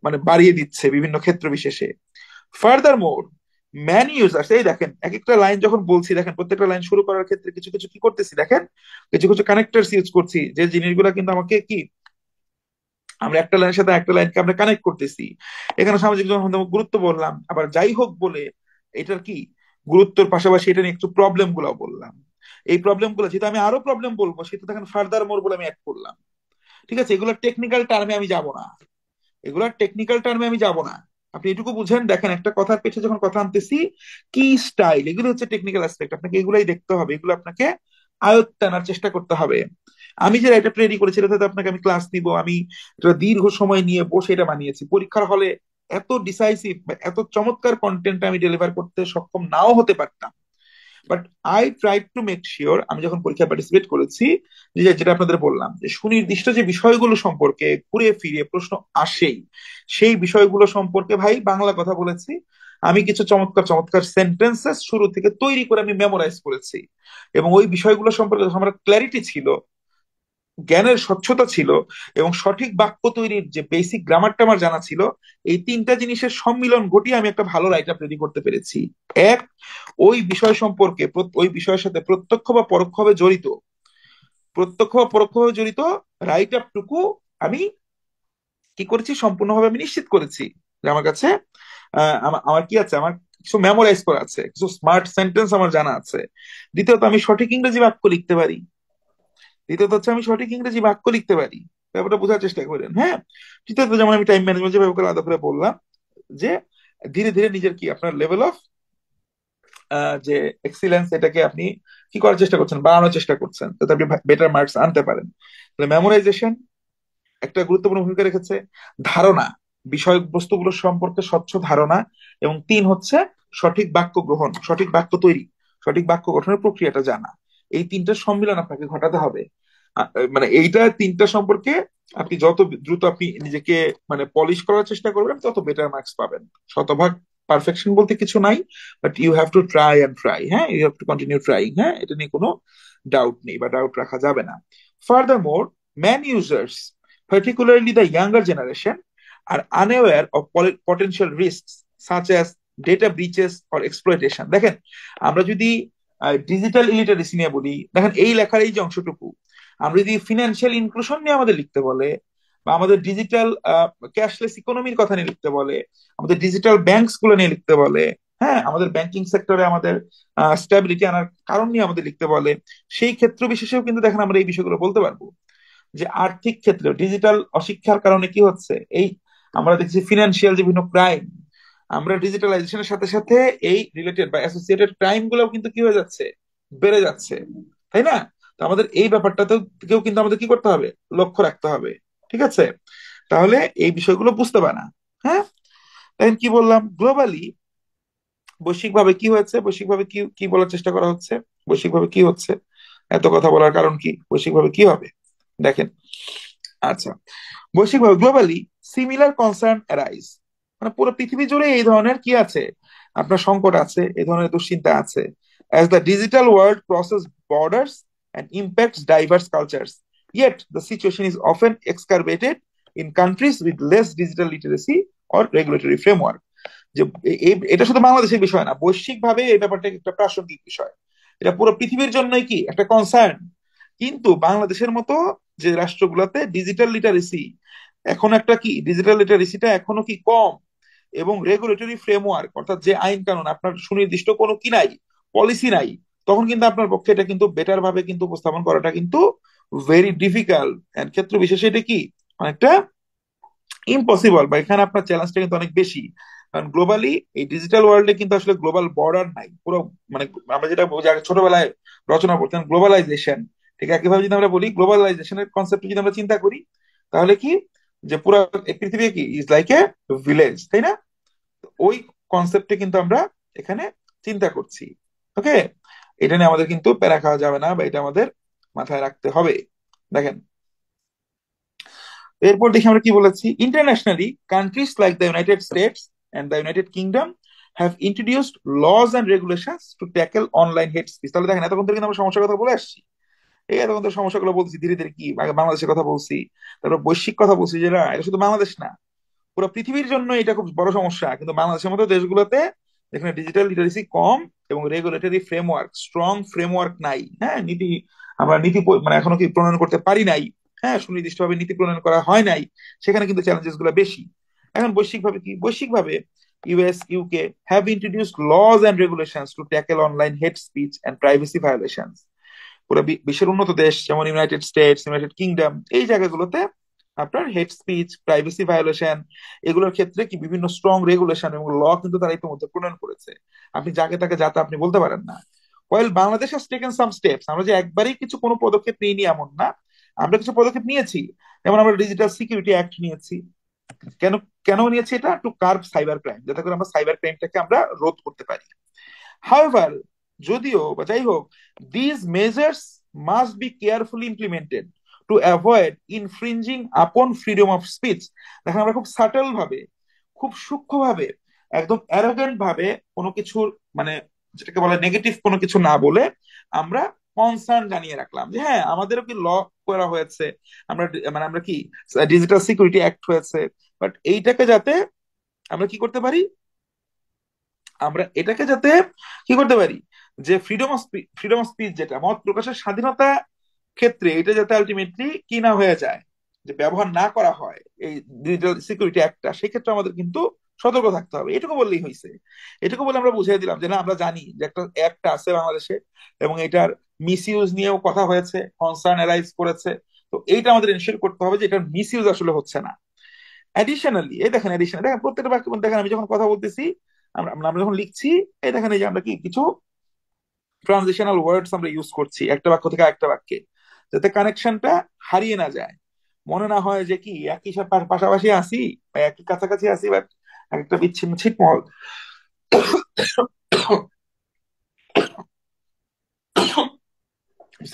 [SPEAKER 1] মানে বাড়িয়ে দিচ্ছে বিভিন্ন ক্ষেত্র বিশেষে। ফার্দার মোর, ম্যানি ইউজার্স, এই দেখেন এক একটা লাইন যখন বলছি, দেখেন প্রত্যেকটা লাইন শুরু করার ক্ষেত্রে কিছু কিছু কি করতেছি, দেখেন কিছু কিছু কানেক্টরস ইউজ করছি, যে জিনিসগুলো কিন্তু আমাকে কি, আমরা একটা লাইনের সাথে একটা লাইনকে আমরা কানেক্ট করতেছি। এখানে সামাজিক জনসংখ্যা গুরুত্ব বললাম, আবার যাই হোক বলে এটার কি গুরুত্বের পাশাপাশি এটা নিয়ে একটু প্রবলেম গুলো বললাম। এই প্রবলেম গুলো যেহেতু আমি আরো প্রবলেম বলবো, সেটা দেখেন ফার্দার মোর বলে আমি অ্যাড করলাম। ঠিক আছে, এগুলো টেকনিক্যাল টার্মে আমি যাব না, এগুলো টেকনিক্যাল টার্মে আমি যাব না। আপনি এটুকু বুঝেন, দেখেন একটা কথার পেছনে যখন কথা আনতেছি, কি স্টাইল, এগুলো হচ্ছে টেকনিক্যাল অ্যাসপেক্ট, আপনাকে এগুলাই দেখতে হবে, এগুলো আপনাকে আয়ত্ত আনার চেষ্টা করতে হবে। আমি যে এটা রেডি করেছি এটাতে আপনাকে আমি ক্লাস দিব, আমি এটা দীর্ঘ সময় নিয়ে বসে এটা বানিয়েছি, পরীক্ষার হলে এত ডিসাইসিভ বা এত চমৎকার কন্টেন্ট আমি ডেলিভার করতে সক্ষম নাও হতে পারতাম। But I try to make sure, আমি যখন পরীক্ষায় পার্টিসিপেট করেছি, যে যেটা আপনাদের বললাম, যে সুনির্দিষ্ট যে বিষয়গুলো সম্পর্কে ঘুরে ফিরে প্রশ্ন আসেই, সেই বিষয়গুলো সম্পর্কে ভাই বাংলা কথা বলেছি, আমি কিছু চমৎকার চমৎকার সেন্টেন্সেস শুরু থেকে তৈরি করে আমি মেমোরাইজ করেছি, এবং ওই বিষয়গুলো সম্পর্কে যখন আমার ক্ল্যারিটি ছিল, জ্ঞানের স্বচ্ছতা ছিল, এবং সঠিক বাক্য তৈরির যে বেসিক গ্রামারটা আমার জানা ছিল, এই তিনটা জিনিসের সম্মিলন ঘটিয়ে আমি একটা ভালো রাইট আপ রেডি করতে পেরেছি। এক, ওই বিষয় সম্পর্কে ওই বিষয়ের সাথে প্রত্যক্ষ বা পরোক্ষভাবে জড়িত, রাইট আপ টুকু আমি কি করেছি, সম্পূর্ণভাবে আমি নিশ্চিত করেছি যে আমার কাছে আমার কি আছে, আমার কিছু মেমোরাইজ করা আছে, কিছু স্মার্ট সেন্টেন্স আমার জানা আছে। দ্বিতীয়ত, আমি সঠিক ইংরেজি বাক্য লিখতে পারি। আমি সঠিক ইংরেজি বাক্য লিখতে পারি। ব্যাপারটা বোঝার চেষ্টা করেন, হ্যাঁ। তৃতীয়ত, যেমন আমি টাইম ম্যানেজমেন্ট যেভাবে করে আলাদা করে বললাম, যে ধীরে ধীরে নিজের কি আপনার লেভেল অফ যে এক্সিলেন্স, এটাকে আপনি কি করার চেষ্টা করছেন, বাড়ানোর চেষ্টা করছেন, যাতে আপনি বেটার মার্কস আনতে পারেন। তাহলে মেমোরাইজেশন একটা গুরুত্বপূর্ণ ভূমিকা রেখেছে। ধারণা, বিষয়বস্তুগুলো সম্পর্কে স্বচ্ছ ধারণা। এবং তিন হচ্ছে সঠিক বাক্য গ্রহণ, সঠিক বাক্য তৈরি, সঠিক বাক্য গঠনের প্রক্রিয়াটা জানা। এই তিনটা সম্মিলন আপনাকে ঘটাতে হবে। মানে এইটা তিনটা সম্পর্কে আপনি যত দ্রুত আপনি নিজেকে মানে পলিশ করার চেষ্টা করবেন, তত বেটার মার্কস পাবেন। শতভাগ পারফেকশন বলতে কিছু নাই, but you have to try and try, হ্যাঁ, you have to continue trying, হ্যাঁ, এটা নিয়ে কোনো ডাউট নেই বা ডাউট রাখা যাবে না। Further more, man users, particularly the younger generation, are unaware of potential risks such as data breaches or exploitation. দেখেন, আমরা যদি ডিজিটাল ইলিটারেসি নিয়ে বলি, দেখেন এই লেখার এই যে অংশটুকু, আমরা যদি ফিনান্সিয়াল ইনক্লুশন নিয়ে আমাদের লিখতে বলে, বা আমাদের ডিজিটাল ক্যাশলেস ইকোনমির কথা নিয়ে লিখতে বলে, আমাদের ডিজিটাল ব্যাংকস গুলো নিয়ে লিখতে বলে, হ্যাঁ, আমাদের ব্যাংকিং সেক্টরে আমাদের স্ট্যাবিলিটি আনার কারণ নিয়ে আমাদের লিখতে বলে, সেই ক্ষেত্র বিশেষেও কিন্তু দেখেন আমরা এই বিষয়গুলো বলতে পারবো। যে আর্থিক ক্ষেত্রে ডিজিটাল অশিক্ষার কারণে কি হচ্ছে, এই আমরা দেখছি ফিনান্সিয়াল যে বিভিন্ন ক্রাইম, আমরা ডিজিটালাইজেশনের সাথে সাথে এই রিলেটেড বা অ্যাসোসিয়েটেড ক্রাইম গুলো কিন্তু কি হয়ে যাচ্ছে, বেড়ে যাচ্ছে, তাই না? তো আমাদের এই ব্যাপারটাতেও কেউ কিন্তু আমাদের কি করতে হবে, লক্ষ্য রাখতে হবে। ঠিক আছে, তাহলে এই বিষয়গুলো বুঝতে পারে না, হ্যাঁ। তাই কি বললাম, গ্লোবালি, বৈশ্বিকভাবে কি হয়েছে, বৈশ্বিকভাবে কি কি বলার চেষ্টা করা হচ্ছে, বৈশ্বিকভাবে কি হচ্ছে, এত কথা বলার কারণ কি, বৈশ্বিকভাবে কি হবে, দেখেন। আচ্ছা, বৈশ্বিকভাবে গ্লোবালি সিমিলার কনসার্ন অ্যারাইজ, মানে পুরো পৃথিবী জুড়ে এই ধরনের কি আছে, আপনার সংকট আছে, এই ধরনের দুশ্চিন্তা আছে। As the digital world crosses borders and impacts diverse cultures, yet the situation is often exacerbated in countries with less digital literacy or regulatory framework. যে এটা শুধু বাংলাদেশের বিষয় না, বৈশ্বিকভাবে এই ব্যাপারটা একটা প্রাসঙ্গিক বিষয়। এটা পুরো পৃথিবীর জন্যই কি একটা কনসার্ন। কিন্তু বাংলাদেশের মতো যে রাষ্ট্রগুলোতে ডিজিটাল লিটারেসি এখন একটা কি, ডিজিটাল লিটারেসিটা এখনো কি কম, এবং রেগুলেটরি ফ্রেমওয়ার্ক অর্থাৎ যে আইন কানুন আপনার সুনির্দিষ্ট কোনো কি নাই, পলিসি নাই, তখন কিন্তু আপনার পক্ষে এটা কিন্তু বেটার ভাবে কিন্তু উপস্থাপন করাটা কিন্তু ভেরি ডিফিকাল্ট, এন্ড ক্ষেত্র বিশেষে এটা কি অনেকটা ইম্পসিবল, বা এখানে আপনার চ্যালেঞ্জটা কিন্তু অনেক বেশি। কারণ গ্লোবালি এই ডিজিটাল ওয়ার্ল্ডে কিন্তু আসলে গ্লোবাল বর্ডার নাই পুরো, মানে আমরা যেটা ছোটবেলায় রচনা করতেন গ্লোবালাইজেশন, ঠিক একইভাবে যদি আমরা বলি গ্লোবালাইজেশনের কনসেপ্ট যদি আমরা চিন্তা করি, তাহলে কি, যে পুরো এই পৃথিবী কি ইজ লাইক এ ভিলেজ, তাই না? ওই কনসেপ্টে কিন্তু আমরা এখানে চিন্তা করছি। ওকে, এটা নিয়ে আমাদের কিন্তু প্যারা খাওয়া যাবে না, বা এটা আমাদের মাথায় রাখতে হবে। দেখেন, এরপর দেখি আমরা কি বলেছি, internationally countries like the United States and the United Kingdom have introduced laws and regulations to tackle online hate speech. তাহলে দেখেন, এতক্ষণ ধরে কিন্তু আমরা সমস্যার কথা বলে আসছি, এই এতক্ষণ ধরে সমস্যাগুলো বলছি ধীরে ধীরে, কি আগে বাংলাদেশের কথা বলছি, তারপর বৈশ্বিক কথা বলছি, যে না এটা শুধু বাংলাদেশ না, পুরো পৃথিবীর জন্য এটা খুব বড় সমস্যা। কিন্তু বাংলাদেশের মতো দেশগুলোতে যেখানে ডিজিটাল লিটারেসি কম এবং রেগুলেটরি ফ্রেমওয়ার্ক, স্ট্রং ফ্রেমওয়ার্ক নাই, হ্যাঁ, আমরা মানে এখনো কি প্রণয়ন করতে পারি নাই, হ্যাঁ, সুনির্দিষ্টভাবে নীতি প্রণয়ন করা হয় নাই, সেখানে কিন্তু চ্যালেঞ্জেস গুলো বেশি। এখন বৈশ্বিকভাবে কি, বৈশ্বিকভাবে US UK have introduced laws and regulations to tackle online hate speech and privacy violations. পুরো বিশ্বের উন্নত দেশ যেমন ইউনাইটেড স্টেটস, ইউনাইটেড কিংডম, এই জায়গাগুলোতে আপনার হেট স্পিচ, প্রাইভেসি ভায়োলেশন, এগুলোর ক্ষেত্রে কি বিভিন্ন স্ট্রং রেগুলেশন এবং ল কিন্তু তারা ইতিমধ্যে প্রণয়ন করেছে। আপনি যাকে তাকে যাতে আপনি বলতে পারেন না। Well, Bangladesh has taken some steps, আমরা যে একবারই কিছু কোনো পদক্ষেপ নিইনি এমন না, আমরা কিছু পদক্ষেপ নিয়েছি। যেমন আমরা ডিজিটাল সিকিউরিটি অ্যাক্ট নিয়েছি। কেন কেন নিয়েছি এটা, টু কার্ভ সাইবার ক্রাইম, যাতে করে আমরা সাইবার ক্রাইমটাকে আমরা রোধ করতে পারি। However, যদিও বা যাই হোক, these measures must be carefully implemented to avoid infringing upon freedom of speech। দেখেন, আমরা খুব সাটল ভাবে, খুব সূক্ষ্মভাবে একদম অ্যারোগেন্ট ভাবে কোনো কিছুর মানে যেটাকে বলে নেগেটিভ কোনো কিছু না বলে আমরা কনসার্ন জানিয়ে রাখলাম যে হ্যাঁ আমাদেরও কি ল করা হয়েছে, আমরা মানে আমরা কি ডিজিটাল সিকিউরিটি অ্যাক্ট হয়েছে, বাট এইটাকে যাতে আমরা কি করতে পারি, আমরা এটাকে যাতে কি করতে পারি যে ফ্রিডম অফ স্পিচ যেটা মত প্রকাশের স্বাধীনতা ক্ষেত্রে এটা যাতে আলটিমেটলি কি না হয়ে যায়, যে ব্যবহার না করা হয় এই ডিজিটাল সিকিউরিটি অ্যাক্টটা, সেক্ষেত্রে আমাদের কিন্তু সতর্ক থাকতে হবে। এটুকু বললেই হয়েছে। এটুকু বলে আমরা বুঝিয়ে দিলাম যে না আমরা জানি যে একটা অ্যাক্ট আছে বাংলাদেশে এবং এটার মিস ইউজ নিয়েও কথা হয়েছে, কনসার্ন অ্যারাইজ করেছে। তো এইটা আমাদের এনশিওর করতে হবে যে এটার মিস ইউজ আসলে হচ্ছে না। অ্যাডিশনালি এই দেখেন, অ্যাডিশনাল দেখেন প্রত্যেকটা বাক্য দেখেন, আমি যখন কথা বলতেছি, আমরা যখন লিখছি, এই দেখেন এই যে আমরা কি কিছু ট্রানজিশনাল ওয়ার্ডস আমরা ইউজ করছি একটা বাক্য থেকে আরেকটা বাক্যে, যাতে কানেকশনটা হারিয়ে না যায়, মনে না হয় যে কি একই পাশাপাশি আছি বা একই কাছাকাছি আছি, বাট একটা বিচ্ছিন্ন ছিটমহল।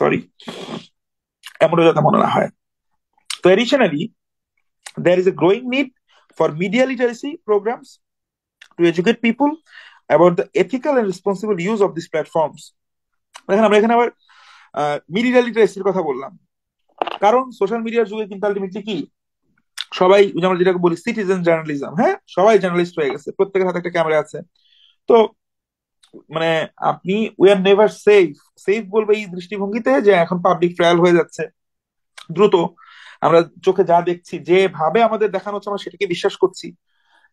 [SPEAKER 1] সরি, এমনও যাতে মনে না হয়। তো additionally there is a growing need for media literacy programs to educate people about the ethical and responsible use of these platforms. দেখেন আমরা এখানে আবার মিডিয়া লিটারেসির কথা বললাম, কারণ সোশ্যাল মিডিয়ার যুগে কিন্তু আলটিমেটলি কি সবাই আমরা যেটাকে বলি সিটিজেন জার্নালিজম, হ্যাঁ সবাই জার্নালিস্ট হয়ে গেছে, প্রত্যেকের হাতে একটা ক্যামেরা আছে। তো মানে আপনি we are never safe, safe বলবো এই দৃষ্টিভঙ্গিতে যে এখন পাবলিক ট্রায়াল হয়ে যাচ্ছে দ্রুত, আমরা চোখে যা দেখছি যেভাবে আমাদের দেখানো হচ্ছে আমরা সেটাকে বিশ্বাস করছি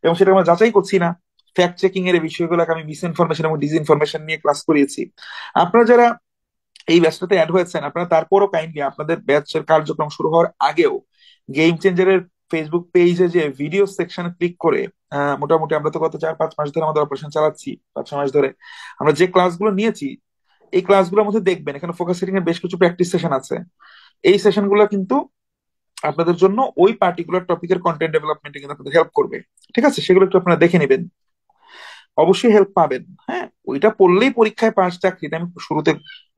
[SPEAKER 1] এবং সেটা আমরা যাচাই করছি না। ফ্যাক্ট চেকিং এর এই বিষয়গুলোকে আমি মিস ইনফরমেশন এবং ডিসইনফরমেশন নিয়ে ক্লাস করিয়েছি। আপনারা যারা এই ব্যাচটাতে অ্যাড হয়েছেন, আপনারা তারপরও কাইন্ডলি আপনাদের ব্যাচের কার্যক্রম শুরু হওয়ার আগেও গেম চেঞ্জারের ফেসবুক পেজে যে ভিডিও সেকশনে ক্লিক করে মোটামুটি আমরা তো গত 4-5 মাস ধরে আমাদের অপারেশন চালাচ্ছি, 5-6 মাস ধরে আমরা যে ক্লাসগুলো নিয়েছি, এই ক্লাসগুলোর মধ্যে দেখবেন এখানে ফোকাস সেটিং এর বেশ কিছু প্র্যাকটিস সেশন আছে। এই সেশনগুলো কিন্তু আপনাদের জন্য ওই পার্টিকুলার টপিকের কন্টেন্ট ডেভেলপমেন্টে কিন্তু আপনাদের হেল্প করবে। ঠিক আছে, সেগুলো একটু আপনারা দেখে নেবেন, অবশ্যই হেল্প পাবেন। হ্যাঁ, ওইটা পড়লেই পরীক্ষায় পাস চাকরিটা আমি শুরুতে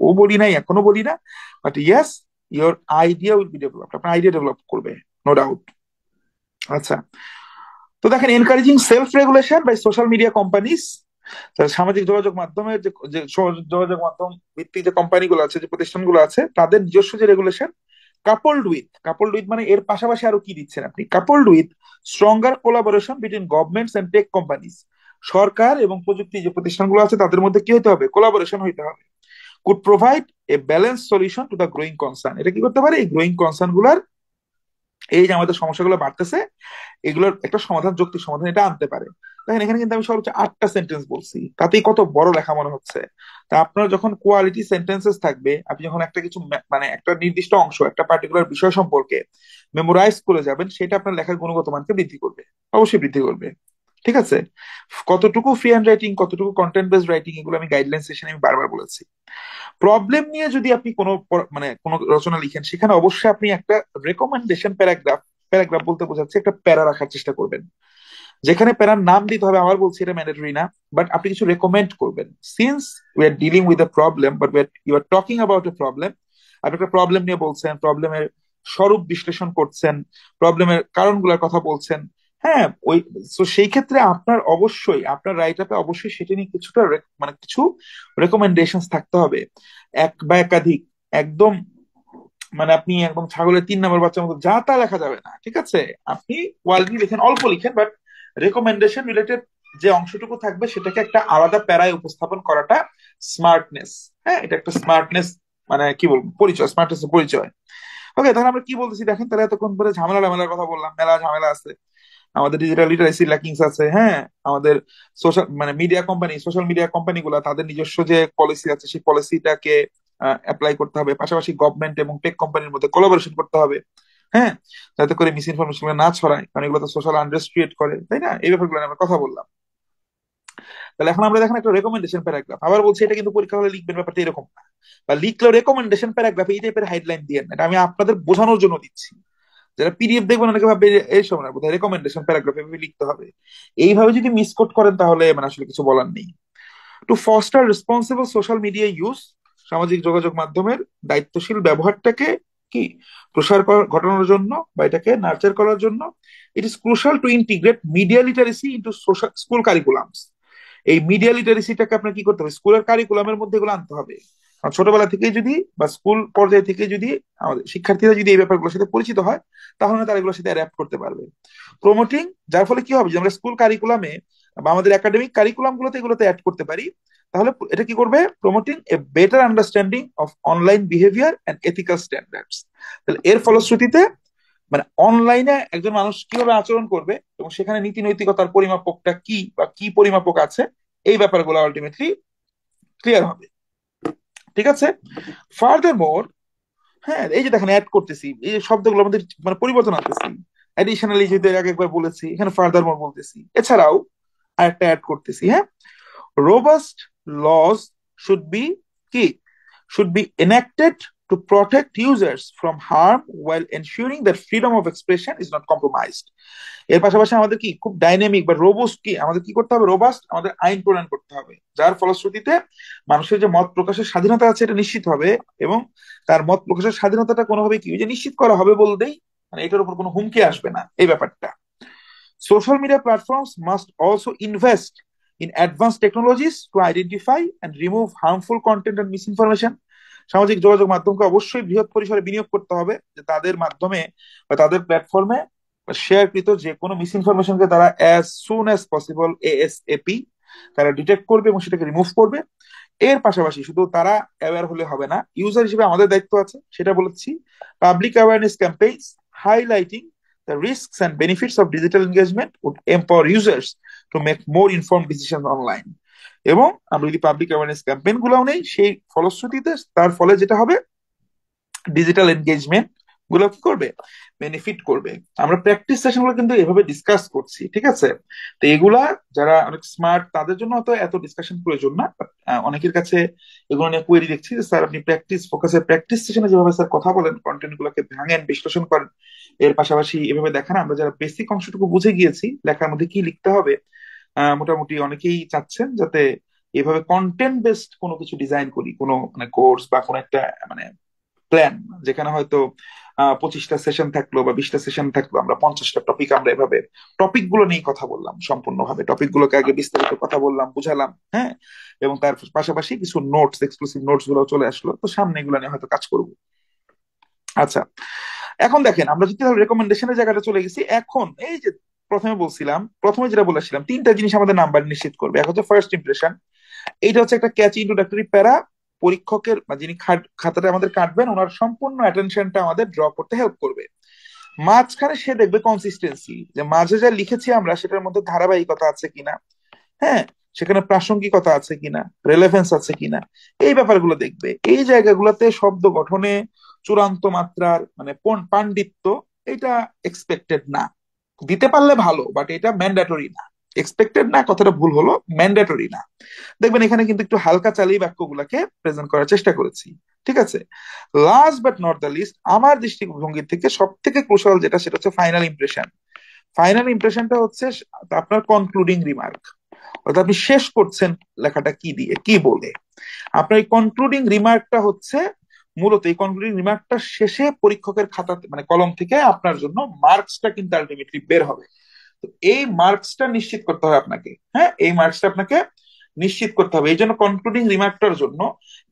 [SPEAKER 1] ও বলি নাই, এখনো বলি না, but yes, your idea will be develop, আপনার আইডিয়া ডেভেলপ করবে, নো ডাউট। আচ্ছা, তো দেখেন encouraging self regulation by social media companies, সামাজিক যোগাযোগ মাধ্যমের যে যে যোগাযোগ মাধ্যম ভিত্তিক যে কোম্পানিগুলো আছে, যে প্রতিষ্ঠানগুলো আছে, তাদের নিজস্ব যে রেগুলেশন কাপলড উইথ মানে এর পাশাপাশি আরো কি দিচ্ছেন আপনি, coupled with stronger collaboration between governments and tech companies, সরকার এবং প্রযুক্তি যে প্রতিষ্ঠানগুলো আছে তাদের মধ্যে কি হতে হবে, কোলাবোরেশন হইতে হবে, could provide a balance solution to the growing concern. এটা কি করতে পারে, এই গ্রোয়িং কনসার্ন গুলার, এই যে আমাদের সমস্যাগুলো বাড়তেছে, এগুলোর একটা সমাধান, যৌক্তিক সমাধান এটা আনতে পারে। দেখেন এখানে কিন্তু আমি সর্বোচ্চ 8টা সেন্টেন্স বলছি, তাতেই কত বড় লেখা মনে হচ্ছে। তা আপনার যখন কোয়ালিটি সেন্টেন্সেস থাকবে, আপনি যখন একটা কিছু মানে একটা নির্দিষ্ট অংশ একটা পার্টিকুলার বিষয় সম্পর্কে মেমোরাইজ করে যাবেন, সেটা আপনার লেখার গুণগত মানকে বৃদ্ধি করবে, অবশ্যই বৃদ্ধি করবে। ঠিক আছে, কতটুকু ফ্রি হ্যান্ড রাইটিং, কতটুকু কন্টেন্ট বেসড রাইটিং, এগুলো আমি গাইডলাইন সেশনে আমি বারবার বলেছি। প্রবলেম নিয়ে যদি আপনি কোনো মানে কোনো রচনা লিখেন, সেখানে অবশ্যই আপনি একটা রেকমেন্ডেশন প্যারাগ্রাফ, প্যারাগ্রাফ বলতে বোঝাচ্ছে একটা প্যারা রাখার চেষ্টা করবেন, যেখানে প্যারার নাম দিতে হবে আমার বলছি এটা ম্যান্ডেটরি না, বাট আপনি কিছু রেকমেন্ড করবেন, since we are dealing with a problem but you are talking about a problem. আপনি একটা প্রবলেম নিয়ে বলছেন, প্রবলেমের স্বরূপ বিশ্লেষণ করছেন, প্রবলেমের কারণগুলোর কথা বলছেন। হ্যাঁ, ওই তো সেই ক্ষেত্রে আপনার অবশ্যই আপনার রাইট আপে অবশ্যই সেটা নিয়ে কিছুটা মানে কিছু রেকমেন্ডেশন থাকতে হবে, এক বা একাধিক। একদম মানে আপনি একদম ছাগলের 3 নম্বর বাচ্চার মতো যা তা লেখা যাবে না। ঠিক আছে, আপনি ওয়াইল্ডলি লিখেন, অল্প লিখেন, বাট রেকমেন্ডেশন রিলেটেড যে অংশটুকু থাকবে সেটাকে একটা আলাদা প্যারায় উপস্থাপন করাটা স্মার্টনেস। হ্যাঁ, এটা একটা স্মার্টনেস, মানে কি বলবো, পরিচয়, স্মার্টনেস পরিচয়। ওকে, তাহলে আমরা কি বলতেছি দেখেন, তাহলে এতক্ষণ পরে ঝামেলা ঝামেলার কথা বললাম, মেলা ঝামেলা আছে, আমাদের ডিজিটাল লিটারেসি ল্যাকিংস আছে, হ্যাঁ আমাদের সোশ্যাল মানে media company, social media company গুলা তাদের নিজস্ব যে পলিসি আছে সেই পলিসিটাকে অ্যাপ্লাই করতে হবে, পাশাপাশি গভর্নমেন্ট এবং টেক কোম্পানির মধ্যে কোলাবোরেশন করতে হবে। হ্যাঁ, যাতে করে মিস ইনফরমেশন না ছড়ায়, কারণ এগুলো তো সোশ্যাল আনরেস্ট ক্রিয়েট করে, তাই না? এই ব্যাপারগুলো নিয়ে আমরা কথা বললাম। তাহলে এখন আমরা দেখেন একটা রেকমেন্ডেশন প্যারাগ্রাফ, আবার বলছি এটা কিন্তু পরীক্ষা হলে লিখবেন ব্যাপারটা এরকম না, বা লিখলেও রেকমেন্ডেশন প্যারাগ্রাফ এই টাইপের হেডলাইন দিয়ে না, এটা আমি আপনাদের বোঝানোর জন্য দিচ্ছি। যারা পিডিএফ দেখবেন অনেকে ভাববে যে এই সময় বোধহয় রেকমেন্ডেশন প্যারাগ্রাফ এভাবে লিখতে হবে। এইভাবে যদি মিসকোট করেন তাহলে মানে আসলে কিছু বলার নেই। To foster responsible social media use, সামাজিক যোগাযোগ মাধ্যমের দায়িত্বশীল ব্যবহারটাকে কি ঘটানোর জন্য বা এটাকে নার্চার করার জন্য it is crucial to integrate media literacy into school curriculums. এই মিডিয়া লিটারেসিটাকে আপনার কি করতে হবে, স্কুলের কারিকুলামের মধ্যে এগুলো আনতে হবে। কারণ ছোটবেলা থেকে যদি বা স্কুল পর্যায়ে থেকে যদি আমাদের শিক্ষার্থীরা যদি এই ব্যাপারগুলোর সাথে পরিচিত হয়, তাহলে তারা এগুলোর সাথে অ্যাডাপ্ট করতে পারবে। প্রমোটিং, যার ফলে কি হবে যে আমরা স্কুল কারিকুলামে বা আমাদের একাডেমিক কারিকুলাম গুলোতে এগুলোতে অ্যাড করতে পারি। তাহলে এটা কি করবে, promoting a better understanding of online behaviour and ethical standards. তাহলে এর ফলশ্রুতিতে মানে অনলাইনে একজন মানুষ কিভাবে আচরণ করবে এবং সেখানে নীতি নৈতিকতার পরিমাপকটা কি বা কি পরিমাপক আছে, এই ব্যাপারগুলো আলটিমেটলি ক্লিয়ার হবে। ঠিক আছে। ফার্দার মোর, হ্যাঁ এই যে দেখেন অ্যাড করতেছি, এই যে শব্দগুলো আমাদের মানে পরিবর্তন আনতেছি। অ্যাডিশনালি যেহেতু এর আগে একবার বলেছি, এখানে ফার্দার মোর বলতেছি, এছাড়াও আরেকটা অ্যাড করতেছি। হ্যাঁ, robust laws should be কি should be enacted to protect users from harm while ensuring that freedom of expression is not compromised. এর পাশাপাশি আমাদের কি খুব ডাইনামিক বা রোবস্ট কি আমাদের কি করতে হবে, রোবাস্ট আমাদের আইন প্রণয়ন করতে হবে, যার ফলশ্রুতিতে মানুষের যে মত প্রকাশের স্বাধীনতা আছে এটা নিশ্চিত হবে। এবং তার মত প্রকাশের স্বাধীনতাটা কোনোভাবে কি ওই যে নিশ্চিত করা হবে বলতেই মানে এটার উপর কোনো হুমকি আসবে না, এই ব্যাপারটা। Social media platforms must also invest in advanced technologies to identify and remove harmful content and misinformation. সামাজিক যোগাযোগ মাধ্যমকে অবশ্যই বৃহৎ পরিসরে বিনিয়োগ করতে হবে, যে তাদের মাধ্যমে বা তাদের প্ল্যাটফর্মে শেয়ারকৃত যে কোনো মিসইনফরমেশনকে তারা as soon as possible ASAP তারা ডিটেক্ট করবে এবং সেটাকে রিমুভ করবে। এর পাশাপাশি শুধু তারা অ্যাওয়্যার হলে হবে না, ইউজার হিসেবে আমাদের দায়িত্ব আছে, সেটা বলেছি। Public awareness campaigns highlighting the risks and benefits of digital engagement would empower users to make more informed decisions online. এবং আমরা যদি পাবলিক অ্যাওয়ারনেস ক্যাম্পেইন গুলোও নেই, সেই ফলশ্রুতিতে তার ফলে যেটা হবে ডিজিটাল এনগেজমেন্ট গুলো কি করবে, বেনিফিট করবে। আমরা প্র্যাকটিস সেশন গুলো কিন্তু এভাবে ডিসকাস করছি, ঠিক আছে। তো এগুলা যারা অনেক স্মার্ট তাদের জন্য হয়তো এত ডিসকাশন প্রয়োজন না, অনেকের কাছে এগুলো নিয়ে কোয়েরি দেখছি যে স্যার আপনি প্র্যাকটিস ফোকাসে প্র্যাকটিস সেশনে যেভাবে স্যার কথা বলেন, কন্টেন্ট গুলোকে ভাঙেন বিশ্লেষণ করেন, এর পাশাপাশি এভাবে দেখান আমরা যারা বেসিক অংশটুকু বুঝে গিয়েছি লেখার মধ্যে কি লিখতে হবে, মোটামুটি অনেকেই চাচ্ছেন যাতে এভাবে কন্টেন্ট বেসড কোনো কিছু ডিজাইন করি, কোনো মানে কোর্স বা কোনো একটা মানে প্ল্যান, যেখানে হয়তো 25টা সেশন থাকলো বা 20টা সেশন থাকলো, আমরা 50টা টপিক আমরা এভাবে টপিক গুলো নিয়ে কথা বললাম, সম্পূর্ণভাবে টপিক গুলোকে আগে বিস্তারিত কথা বললাম, বুঝালাম। হ্যাঁ, এবং তার পাশাপাশি কিছু নোটস এক্সক্লুসিভ নোটস গুলো চলে আসলো, তো সামনে এগুলো নিয়ে হয়তো কাজ করবো। আচ্ছা, এখন দেখেন আমরা যদি রেকমেন্ডেশনের জায়গাটা চলে গেছি, এখন এই যে প্রথমে বলছিলাম, প্রথমে যেটা বলেছিলাম তিনটা জিনিস আমাদের নাম্বার নিশ্চিত করবে। এক হচ্ছে ফার্স্ট ইমপ্রেশন, এইটা হচ্ছে একটা ক্যাচি ইন্ট্রোডাক্টরি প্যারা, পরীক্ষকের বা যিনি খাতাটা আমাদের কাটবেন ওনার সম্পূর্ণ অ্যাটেনশনটা আমাদের ড্র করতে হেল্প করবে। মাঝখানে সে দেখবে কনসিস্টেন্সি, যে মাঝে যা লিখেছি আমরা সেটার মধ্যে ধারাবাহিকতা আছে কিনা, হ্যাঁ সেখানে প্রাসঙ্গিকতা আছে কিনা, রেলেভেন্স আছে কিনা, এই ব্যাপারগুলো দেখবে। এই জায়গাগুলোতে শব্দ গঠনে চূড়ান্ত মাত্রার মানে পাণ্ডিত্য এটা এক্সপেক্টেড না, দিতে পারলে ভালো বাট এটা ম্যান্ডেটরি না। এক্সপেক্টেড না কথাটা ভুল হলো, ম্যান্ডেটরি না। দেখবেন এখানে কিন্তু একটু হালকা চালিয়ে বাক্যগুলোকে প্রেজেন্ট করার চেষ্টা করেছি, ঠিক আছে। Last but not the least, আমার দৃষ্টিভঙ্গি থেকে সব থেকে ক্রুশাল যেটা সেটা হচ্ছে ফাইনাল ইমপ্রেশন। ফাইনাল ইমপ্রেশনটা হচ্ছে আপনার কনক্লুডিং রিমার্ক, অর্থাৎ আপনি শেষ করছেন লেখাটা কি দিয়ে কি বলে। আপনার এই কনক্লুডিং রিমার্কটা হচ্ছে মূলত এই কনক্লুডিং রিমার্কটা শেষে পরীক্ষকের খাতা মানে কলম থেকে আপনার জন্য মার্কসটা কিন্তু আলটিমেটলি বের হবে। তো এই মার্কসটা নিশ্চিত করতে হবে আপনাকে, হ্যাঁ এই মার্কসটা আপনাকে নিশ্চিত করতে হবে। এই জন্য কনক্লুডিং রিমার্কটার জন্য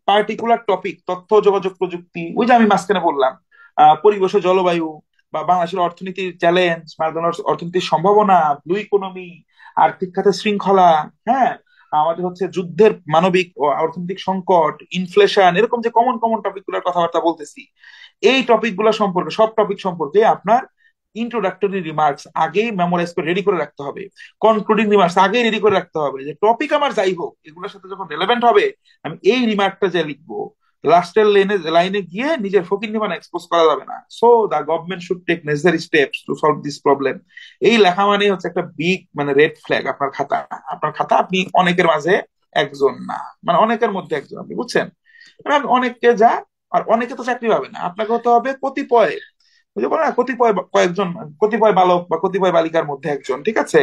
[SPEAKER 1] পার্টিকুলার টপিক, তথ্য যোগাযোগ প্রযুক্তি, ওই যে আমি মাঝখানে বললাম পরিবেশ ও জলবায়ু, বা বাংলাদেশের অর্থনীতির চ্যালেঞ্জ, বাংলাদেশের অর্থনীতির সম্ভাবনা, ব্লু ইকোনমি, আর্থিক খাতে শৃঙ্খলা, হ্যাঁ আমাদের হচ্ছে যুদ্ধের মানবিক ও অর্থনৈতিক সংকট, ইনফ্লেশন, এরকম যে কমন কমন টপিক গুলোর কথাবার্তা বলতেছি, এই টপিক গুলো সম্পর্কে সব টপিক সম্পর্কে আপনার ইন্ট্রোডাক্টরি রিমার্কস আগেই মেমোরাইজ করে রেডি করে রাখতে হবে। কনক্লুডিং রিমার্কস আগেই রেডি করে রাখতে হবে, যে টপিক আমার যাই হোক এগুলোর সাথে যখন রেলেভেন্ট হবে আমি এই রিমার্কটা যে লিখবো, লাস্টের লাইনে গিয়ে নিজের ফকিন্নিপানা এক্সপোজ করা যাবে না। So the government should take necessary steps to solve this problem. এই লেখা মানে হচ্ছে একটা বিগ মানে রেড ফ্ল্যাগ। আপনার খাতা, আপনার খাতা আপনি অনেকের মাঝে একজন না, মানে অনেকের মধ্যে একজন, আপনি বুঝছেন। অনেককে যা আর অনেকে তো চাকরি পাবে না, আপনাকে হতে হবে কতিপয়, বুঝতে পারো না, কতিপয় কয়েকজন, কতিপয় বালক বা কতিপয় বালিকার মধ্যে একজন, ঠিক আছে।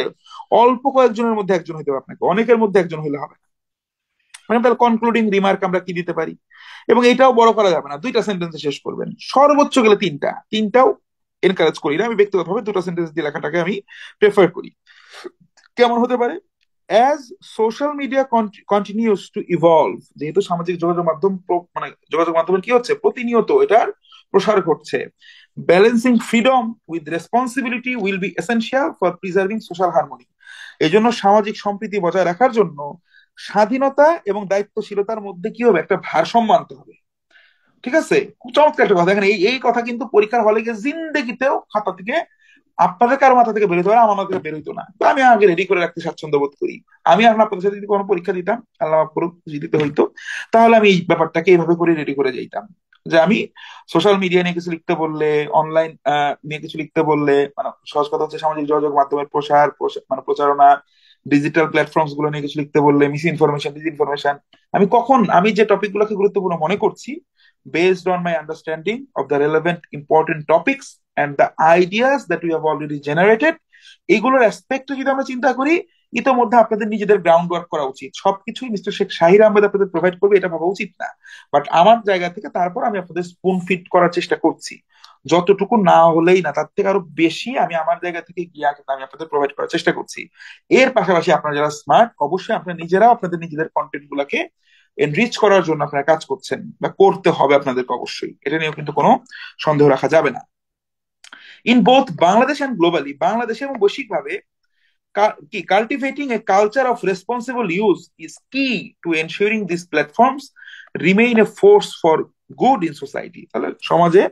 [SPEAKER 1] অল্প কয়েকজনের মধ্যে একজন হইতে হবে আপনাকে, অনেকের মধ্যে একজন হইলে হবে না। মানে তাহলে কনক্লুডিং রিমার্ক আমরা কি দিতে পারি, এবং এটাও বড় করা যাবে না, 2টা সেন্টেন্সে শেষ করবেন, সর্বোচ্চ গেলে 3টাও এনকারেজ করি না, আমি ব্যক্তিগতভাবে 2টা সেন্টেন্স দিয়ে লেখাটাকে আমি প্রেফার করি। কেমন হতে পারে? As social media continues to evolve, যেহেতু সামাজিক যোগাযোগ মাধ্যম মানে যোগাযোগ মাধ্যমের কি হচ্ছে, প্রতিনিয়ত এটার প্রসার ঘটছে, balancing freedom with responsibility will be essential for preserving social harmony. এই জন্য সামাজিক সম্প্রীতি বজায় রাখার জন্য স্বাধীনতা এবং দায়িত্বশীলতার মধ্যে কি হবে, একটা ভারসাম্য আনতে হবে। ঠিক আছে, খুব চমৎকার একটা কথা। দেখেন এই এই কথা কিন্তু পরীক্ষার হলে গিয়ে জিন্দেগিতেও খাতা থেকে আপনাদের কারো মাথা থেকে বেরোতে পারে, আমার মাথা থেকে বেরোইতো না, তো আমি আগে রেডি করে রাখতে স্বাচ্ছন্দ্য বোধ করি। আমি এখন আপনাদের সাথে যদি কোনো পরীক্ষা দিতাম, আল্লাহ মাফ করুক, যদি দিতে হইতো, তাহলে আমি এই ব্যাপারটাকে এইভাবে করে রেডি করে যাইতাম, যে আমি সোশ্যাল মিডিয়া নিয়ে কিছু লিখতে বললে, অনলাইন নিয়ে কিছু লিখতে বললে, মানে সহজ কথা হচ্ছে সামাজিক যোগাযোগ মাধ্যমের মানে প্রচারণা, ডিজিটাল প্ল্যাটফর্মস গুলো নিয়ে কিছু লিখতে বললে, মিস ইনফরমেশন, ডিসইনফরমেশন, আমি যে টপিক গুলোকে গুরুত্বপূর্ণ মনে করছি, based on my understanding of the relevant important topics and the ideas that we have already generated, এইগুলোর অ্যাসপেক্টে যদি আমরা চিন্তা করি, ইতোমধ্যে আপনাদের নিজেদের গ্রাউন্ড ওয়ার্ক করা উচিত। সবকিছুই মিস্টার শেখ শাহির আহমেদ আপনাদের প্রোভাইড করবে এটা ভাবা উচিত না, বাট আমার জায়গা থেকে তারপর আমি আপনাদের স্পুন ফিট করার চেষ্টা করছি, যতটুকু না হলেই না, তার থেকে আরো বেশি আমি আমার জায়গা থেকে গিয়ে আমি আপনাদের প্রোভাইড করার চেষ্টা করছি। এর পাশাপাশি আপনারা যারা স্মার্ট, অবশ্যই আপনারা নিজেরাও আপনাদের নিজেদের কন্টেন্ট গুলাকে এনরিচ করার জন্য আপনারা কাজ করছেন, বা করতে হবে আপনাদেরকে অবশ্যই, এটা নিয়েও কিন্তু কোনো সন্দেহ রাখা যাবে না। In both Bangladesh and globally, বাংলাদেশে এবং বৈশ্বিকভাবে, কি cultivating a culture of responsible use is key to ensuring this platforms remain a force for good in society. তাহলে সমাজে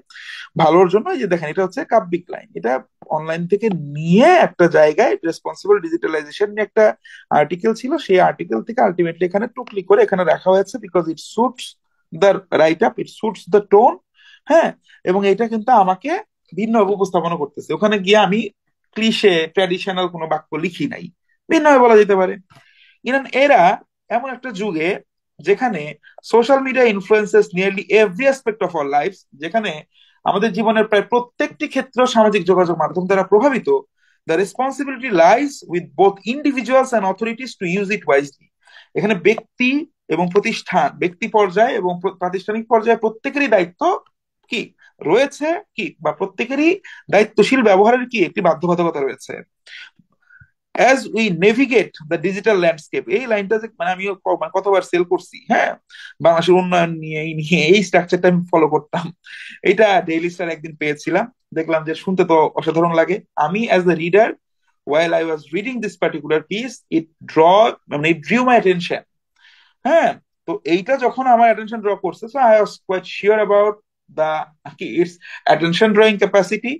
[SPEAKER 1] ভালোর জন্য, এই যে দেখেন এটা হচ্ছে কাব্যিক লাইন, এটা অনলাইন থেকে নিয়ে একটা জায়গায় রেসপন্সিবল ডিজিটালাইজেশন নিয়ে একটা আর্টিকেল ছিল, সেই আর্টিকেল থেকে আলটিমেটলি এখানে টুকলি করে এখানে রাখা হয়েছে, because it suits the right up, it suits the tone. হ্যাঁ, এবং এটা কিন্তু আমাকে ভিন্নভাবে উপস্থাপনা করতেছে, ওখানে গিয়ে আমি ক্লিশে ট্র্যাডিশনাল কোনো বাক্য লিখি নাই, ভিন্নভাবে বলা যেতে পারে। ইন এরা, এমন একটা যুগে যেখানে social media influences nearly every aspect of our life, যেখানে আমাদের জীবনের প্রায় প্রত্যেকটি ক্ষেত্র সামাজিক যোগাযোগ মাধ্যম দ্বারা প্রভাবিত, the responsibility lies with both individuals and authorities to use it wisely. এখানে ব্যক্তি এবং প্রতিষ্ঠান, ব্যক্তি পর্যায়ে এবং প্রাতিষ্ঠানিক পর্যায়ে প্রত্যেকেরই দায়িত্ব কি রয়েছে, কি বা প্রত্যেকেরই দায়িত্বশীল ব্যবহারের কি একটি বাধ্যবাধকতা রয়েছে। As we navigate the digital landscape, এই লাইনটা যে মানে আমি কতবার সেল করছি, হ্যাঁ, বাংলাদেশের উন্নয়ন নিয়ে এই নিয়ে এই স্ট্রাকচারটা আমি ফলো করতাম, এটা ডেইলি স্টার একদিন পেয়েছিলাম, দেখলাম যে শুনতে তো অসাধারণ লাগে। আমি as the reader, while I was reading this particular piece, it drew my attention. হ্যাঁ, তো এইটা যখন আমার অ্যাটেনশন ড্র করছে, so I was quite sure about the কি ইটস অ্যাটেনশন ড্রয়িং ক্যাপাসিটি,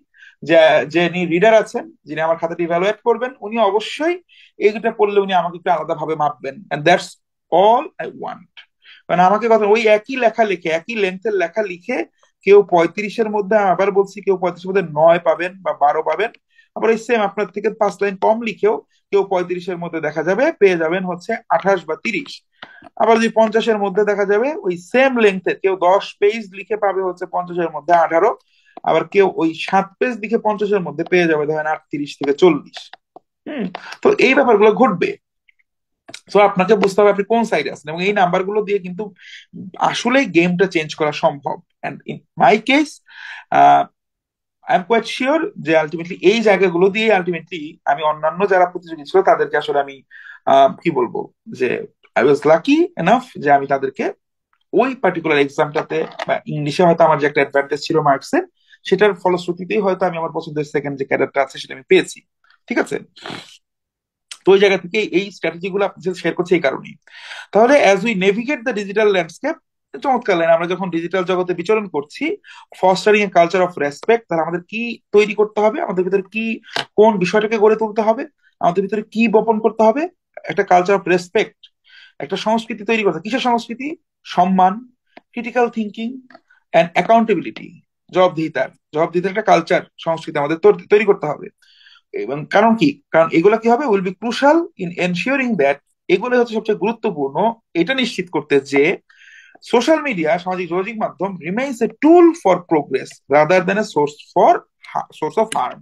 [SPEAKER 1] যে যিনি রিডার আছেন, যিনি আমার খাতাটি ইভ্যালুয়েট করবেন, উনি অবশ্যই এইটা পড়লে উনি আমাকে একটু আলাদা ভাবে মাপবেন, and that's all I want. মানে আমাকে কথা, ওই একই লেখা লিখে, একই লেন্থের লেখা লিখে, কেউ 35-এর মধ্যে, আবার বলছি কেউ 35-এর মধ্যে 9 পাবেন বা 12 পাবেন, আবার এই সেম আপনার থেকে 5 লাইন কম লিখেও কেউ 35-এর মধ্যে দেখা যাবে পেয়ে যাবেন হচ্ছে 28 বা 30। আবার যদি 50-এর মধ্যে দেখা যাবে ওই সেম লেন্থের কেউ 10 পেজ লিখে পাবে হচ্ছে 50-এর মধ্যে 18, আবার কেউ ওই 7 পেজ লিখে 50-এর মধ্যে পেয়ে যাবে ধরেন 38 থেকে 40। হম, তো এই ব্যাপারগুলো ঘটবে। তো আপনাকে বুঝতে হবে আপনি কোন সাইডে আছেন, এবং এই নাম্বারগুলো দিয়ে কিন্তু আসলেই গেমটা চেঞ্জ করা সম্ভব। And in my case, I am quite sure যে আলটিমেটলি এই জায়গাগুলো দিয়ে আলটিমেটলি আমি অন্যান্য যারা প্রতিযোগী ছিল তাদেরকে আসলে আমি কি বলবো, যে আই ওয়াজ লাকি এনাফ যে আমি তাদেরকে ওই পার্টিকুলার এক্সামটাতে, বা ইংলিশে হয়তো আমার যে একটা অ্যাডভান্টেজ ছিল মার্কসের, সেটার ফলশ্রুতিতেই হয়তো আমি আমার পছন্দের সেকেন্ড যে ক্যাডারটা আছে সেটা আমি পেয়েছি। ঠিক আছে, তো ওই জায়গা থেকে এই স্ট্র্যাটেজি গুলো আপনার শেয়ার করছে এই কারণেই। তাহলে as we navigate the digital landscape, চমৎকার লাইন, আমরা যখন ডিজিটাল জগতে বিচরণ করছি, fostering A culture of respect, তাহলে আমাদের কি তৈরি করতে হবে, আমাদের ভিতরে কি, কোন বিষয়টাকে গড়ে তুলতে হবে, আমাদের ভিতরে কি বপন করতে হবে, একটা কালচার অফ রেসপেক্ট, একটা সংস্কৃতি তৈরি করতে। কিসের সংস্কৃতি? সম্মান, ক্রিটিক্যাল থিঙ্কিং অ্যান্ড অ্যাকাউন্টেবিলিটি, জবাবদিহিতার একটা কালচার, সংস্কৃতি আমাদের তৈরি করতে হবে। এবং কারণ কি, কারণ এগুলো কি হবে, will be crucial in ensuring that, এগুলো হচ্ছে সবচেয়ে গুরুত্বপূর্ণ এটা নিশ্চিত করতে যে সোশ্যাল মিডিয়া, সামাজিক যোগাযোগ মাধ্যম remains A tool for progress rather than a source of harm.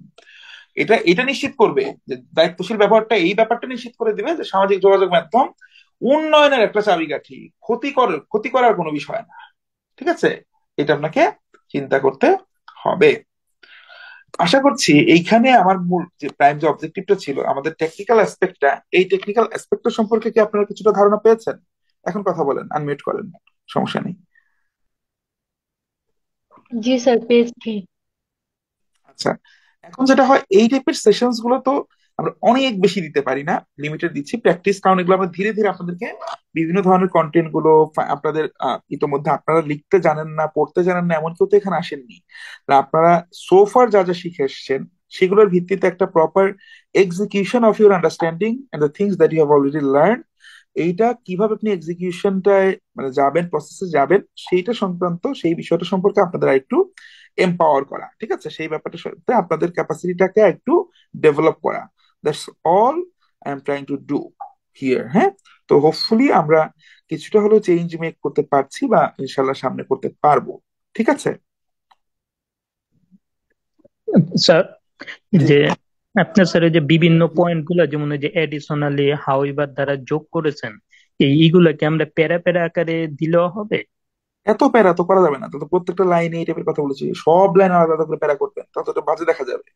[SPEAKER 1] এটা এটা নিশ্চিত করবে যে দায়িত্বশীল ব্যবহারটা, এই ব্যাপারটা নিশ্চিত করে দিবে যে সামাজিক যোগাযোগ মাধ্যম উন্নয়নের একটা চাবিকাঠি, ক্ষতি করার কোনো বিষয় না। ঠিক আছে, এটা আপনাকে চিন্তা করতে হবে। আশা করছি এইখানে আমার মূল যে প্রাইম যে অবজেক্টিভটা ছিল, আমাদের টেকনিক্যাল অ্যাসপেক্টটা, এই টেকনিক্যাল অ্যাসপেক্টটা সম্পর্কে কি আপনারা কিছুটা ধারণা পেয়েছেন? এখন কথা বলেন, আনমিউট করেন, সমস্যা নেই।
[SPEAKER 2] জি স্যার, পেয়েছি।
[SPEAKER 1] আচ্ছা, এখন যেটা হয়, এই টাইপের সেশনস গুলো তো আমরা অনেক বেশি দিতে পারি না, লিমিটেড দিচ্ছি প্র্যাকটিস, কারণ এগুলো আমরা ধীরে ধীরে আপনাদেরকে বিভিন্ন ধরনের কন্টেন্ট গুলো আপনাদের ইতোমধ্যে আপনারা লিখতে জানেন না, পড়তে জানেন না, এমন কেউ তো এখানে আসেননি। তা আপনারা সোফার যা যা শিখে এসছেন সেগুলোর ভিত্তিতে একটা proper execution of your understanding and the things that you have already learn, এইটা কিভাবে আপনি এক্সিকিউশনটায় মানে যাবেন, প্রসেসে যাবেন, সেইটা সংক্রান্ত সেই বিষয়টা সম্পর্কে আপনাদের একটু এম্পাওয়ার করা, ঠিক আছে, সেই ব্যাপারটার সাথে আপনাদের ক্যাপাসিটিটাকে একটু ডেভেলপ করা। That's all I am trying to do here. হ্যাঁ, তো হোপফুলি আমরা কিছুটা হলেও চেঞ্জ মেক করতে পারছি, বা ইনশাল্লাহ সামনে করতে পারবো। ঠিক আছে।
[SPEAKER 2] স্যার,
[SPEAKER 1] জি।
[SPEAKER 2] যে আপনার স্যার এই যে বিভিন্ন পয়েন্ট গুলা, যেমন ওই যে এডিশনালি হাউইবার দ্বারা যোগ করেছেন, এইগুলাকে আমরা প্যারা প্যারা আকারে দিলেও হবে?
[SPEAKER 1] এত প্যারা তো করা যাবে না, তো তো প্রত্যেকটা লাইনে এই টাইপের কথা বলেছি, সব লাইন আলাদা আলাদা করে প্যারা করবেন ততটা বাজে দেখা যাবে।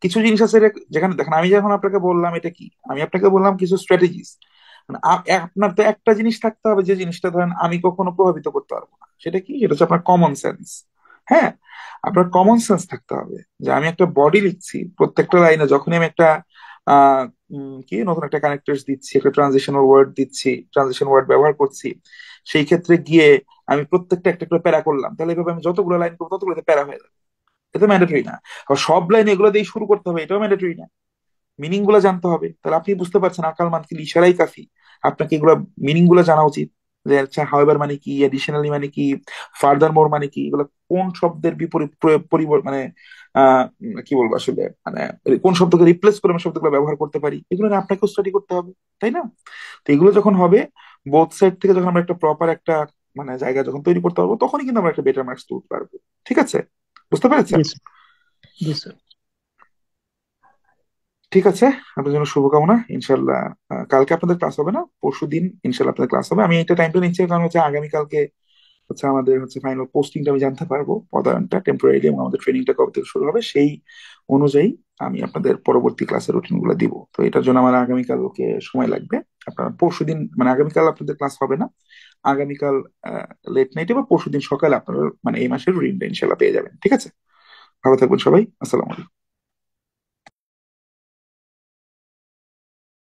[SPEAKER 1] কিছু জিনিস আছে যেখানে দেখেন, আমি যখন আপনাকে বললাম এটা কি, আমি আপনাকে বললাম কিছু স্ট্র্যাটেজিস, আপনার তো একটা জিনিস থাকতে হবে যে জিনিসটা ধরেন আমি কখনো প্রভাবিত করতে পারবো না, সেটা কি, সেটা হচ্ছে আপনার কমন সেন্স। হ্যাঁ, আপনার কমন সেন্স থাকতে হবে যে আমি একটা বডি লিখছি, প্রত্যেকটা লাইনে যখনই আমি একটা আহ কি নতুন একটা কানেক্টরস দিচ্ছি, একটা ট্রানজিশনাল ওয়ার্ড দিচ্ছি, ট্রানজিশন ওয়ার্ড ব্যবহার করছি, সেই ক্ষেত্রে গিয়ে আমি প্রত্যেকটা একটা করে প্যারা করলাম, তাহলে এভাবে আমি যতগুলো লাইন করবো ততগুলোতে প্যারা হয়ে যাবে। এটা ম্যান্ডেটরি না। আর সব লাইন এগুলো দিয়ে শুরু করতে হবে, এটাও ম্যান্ডেটরি না। মিনিং গুলো জানতে হবে, তাহলে আপনি বুঝতে পারছেন আকাল মানকিল ইশারাই কাফি, আপনাকে এগুলো মিনিং গুলো জানা উচিত, যে আচ্ছা হাওয়েভার মানে কি, এডিশনালি মানে কি, ফার্দার মোর মানে কি, এগুলো কোন শব্দের বিপরীত মানে কি বলবো আসলে, মানে কোন শব্দকে রিপ্লেস করে আমি শব্দগুলো ব্যবহার করতে পারি, এগুলো নিয়ে আপনাকেও স্টাডি করতে হবে, তাই না? তো এগুলো যখন হবে, বোথ সাইড থেকে যখন আমরা একটা প্রপার একটা মানে জায়গা যখন তৈরি করতে পারবো, তখনই কিন্তু আমরা একটা বেটার মার্কস তুলতে পারবো। ঠিক আছে, বুঝতে পেরেছেন?
[SPEAKER 2] জি স্যার। জি স্যার।
[SPEAKER 1] ঠিক আছে, আপনার জন্য শুভকামনা ইনশাল্লাহ। কালকে আপনাদের ক্লাস হবে না, পরশুদিন ইনশাল্লাহ আপনাদের ক্লাস হবে। আমি এটা টাইমটা নিচ্ছি কারণ হচ্ছে আগামীকালকে হচ্ছে আমাদের হচ্ছে ফাইনাল পোস্টিংটা আমি জানতে পারবো, পদায়নটা টেম্পোরারি, এবং আমাদের ট্রেনিংটা কবে থেকে শুরু হবে সেই অনুযায়ী আমি আপনাদের পরবর্তী ক্লাসের রুটিন গুলো দিব। তো এটার জন্য আমার আগামীকালকে সময় লাগবে। আপনারা পরশুদিন মানে আগামীকাল আপনাদের ক্লাস হবে না, আগামীকাল লেট নাইটে বা পরশুদিন সকালে আপনারা মানে এই মাসের রুটিনটা ইনশাল্লাহ পেয়ে যাবেন। ঠিক আছে, ভালো থাকবেন সবাই, আসসালামু আলাইকুম।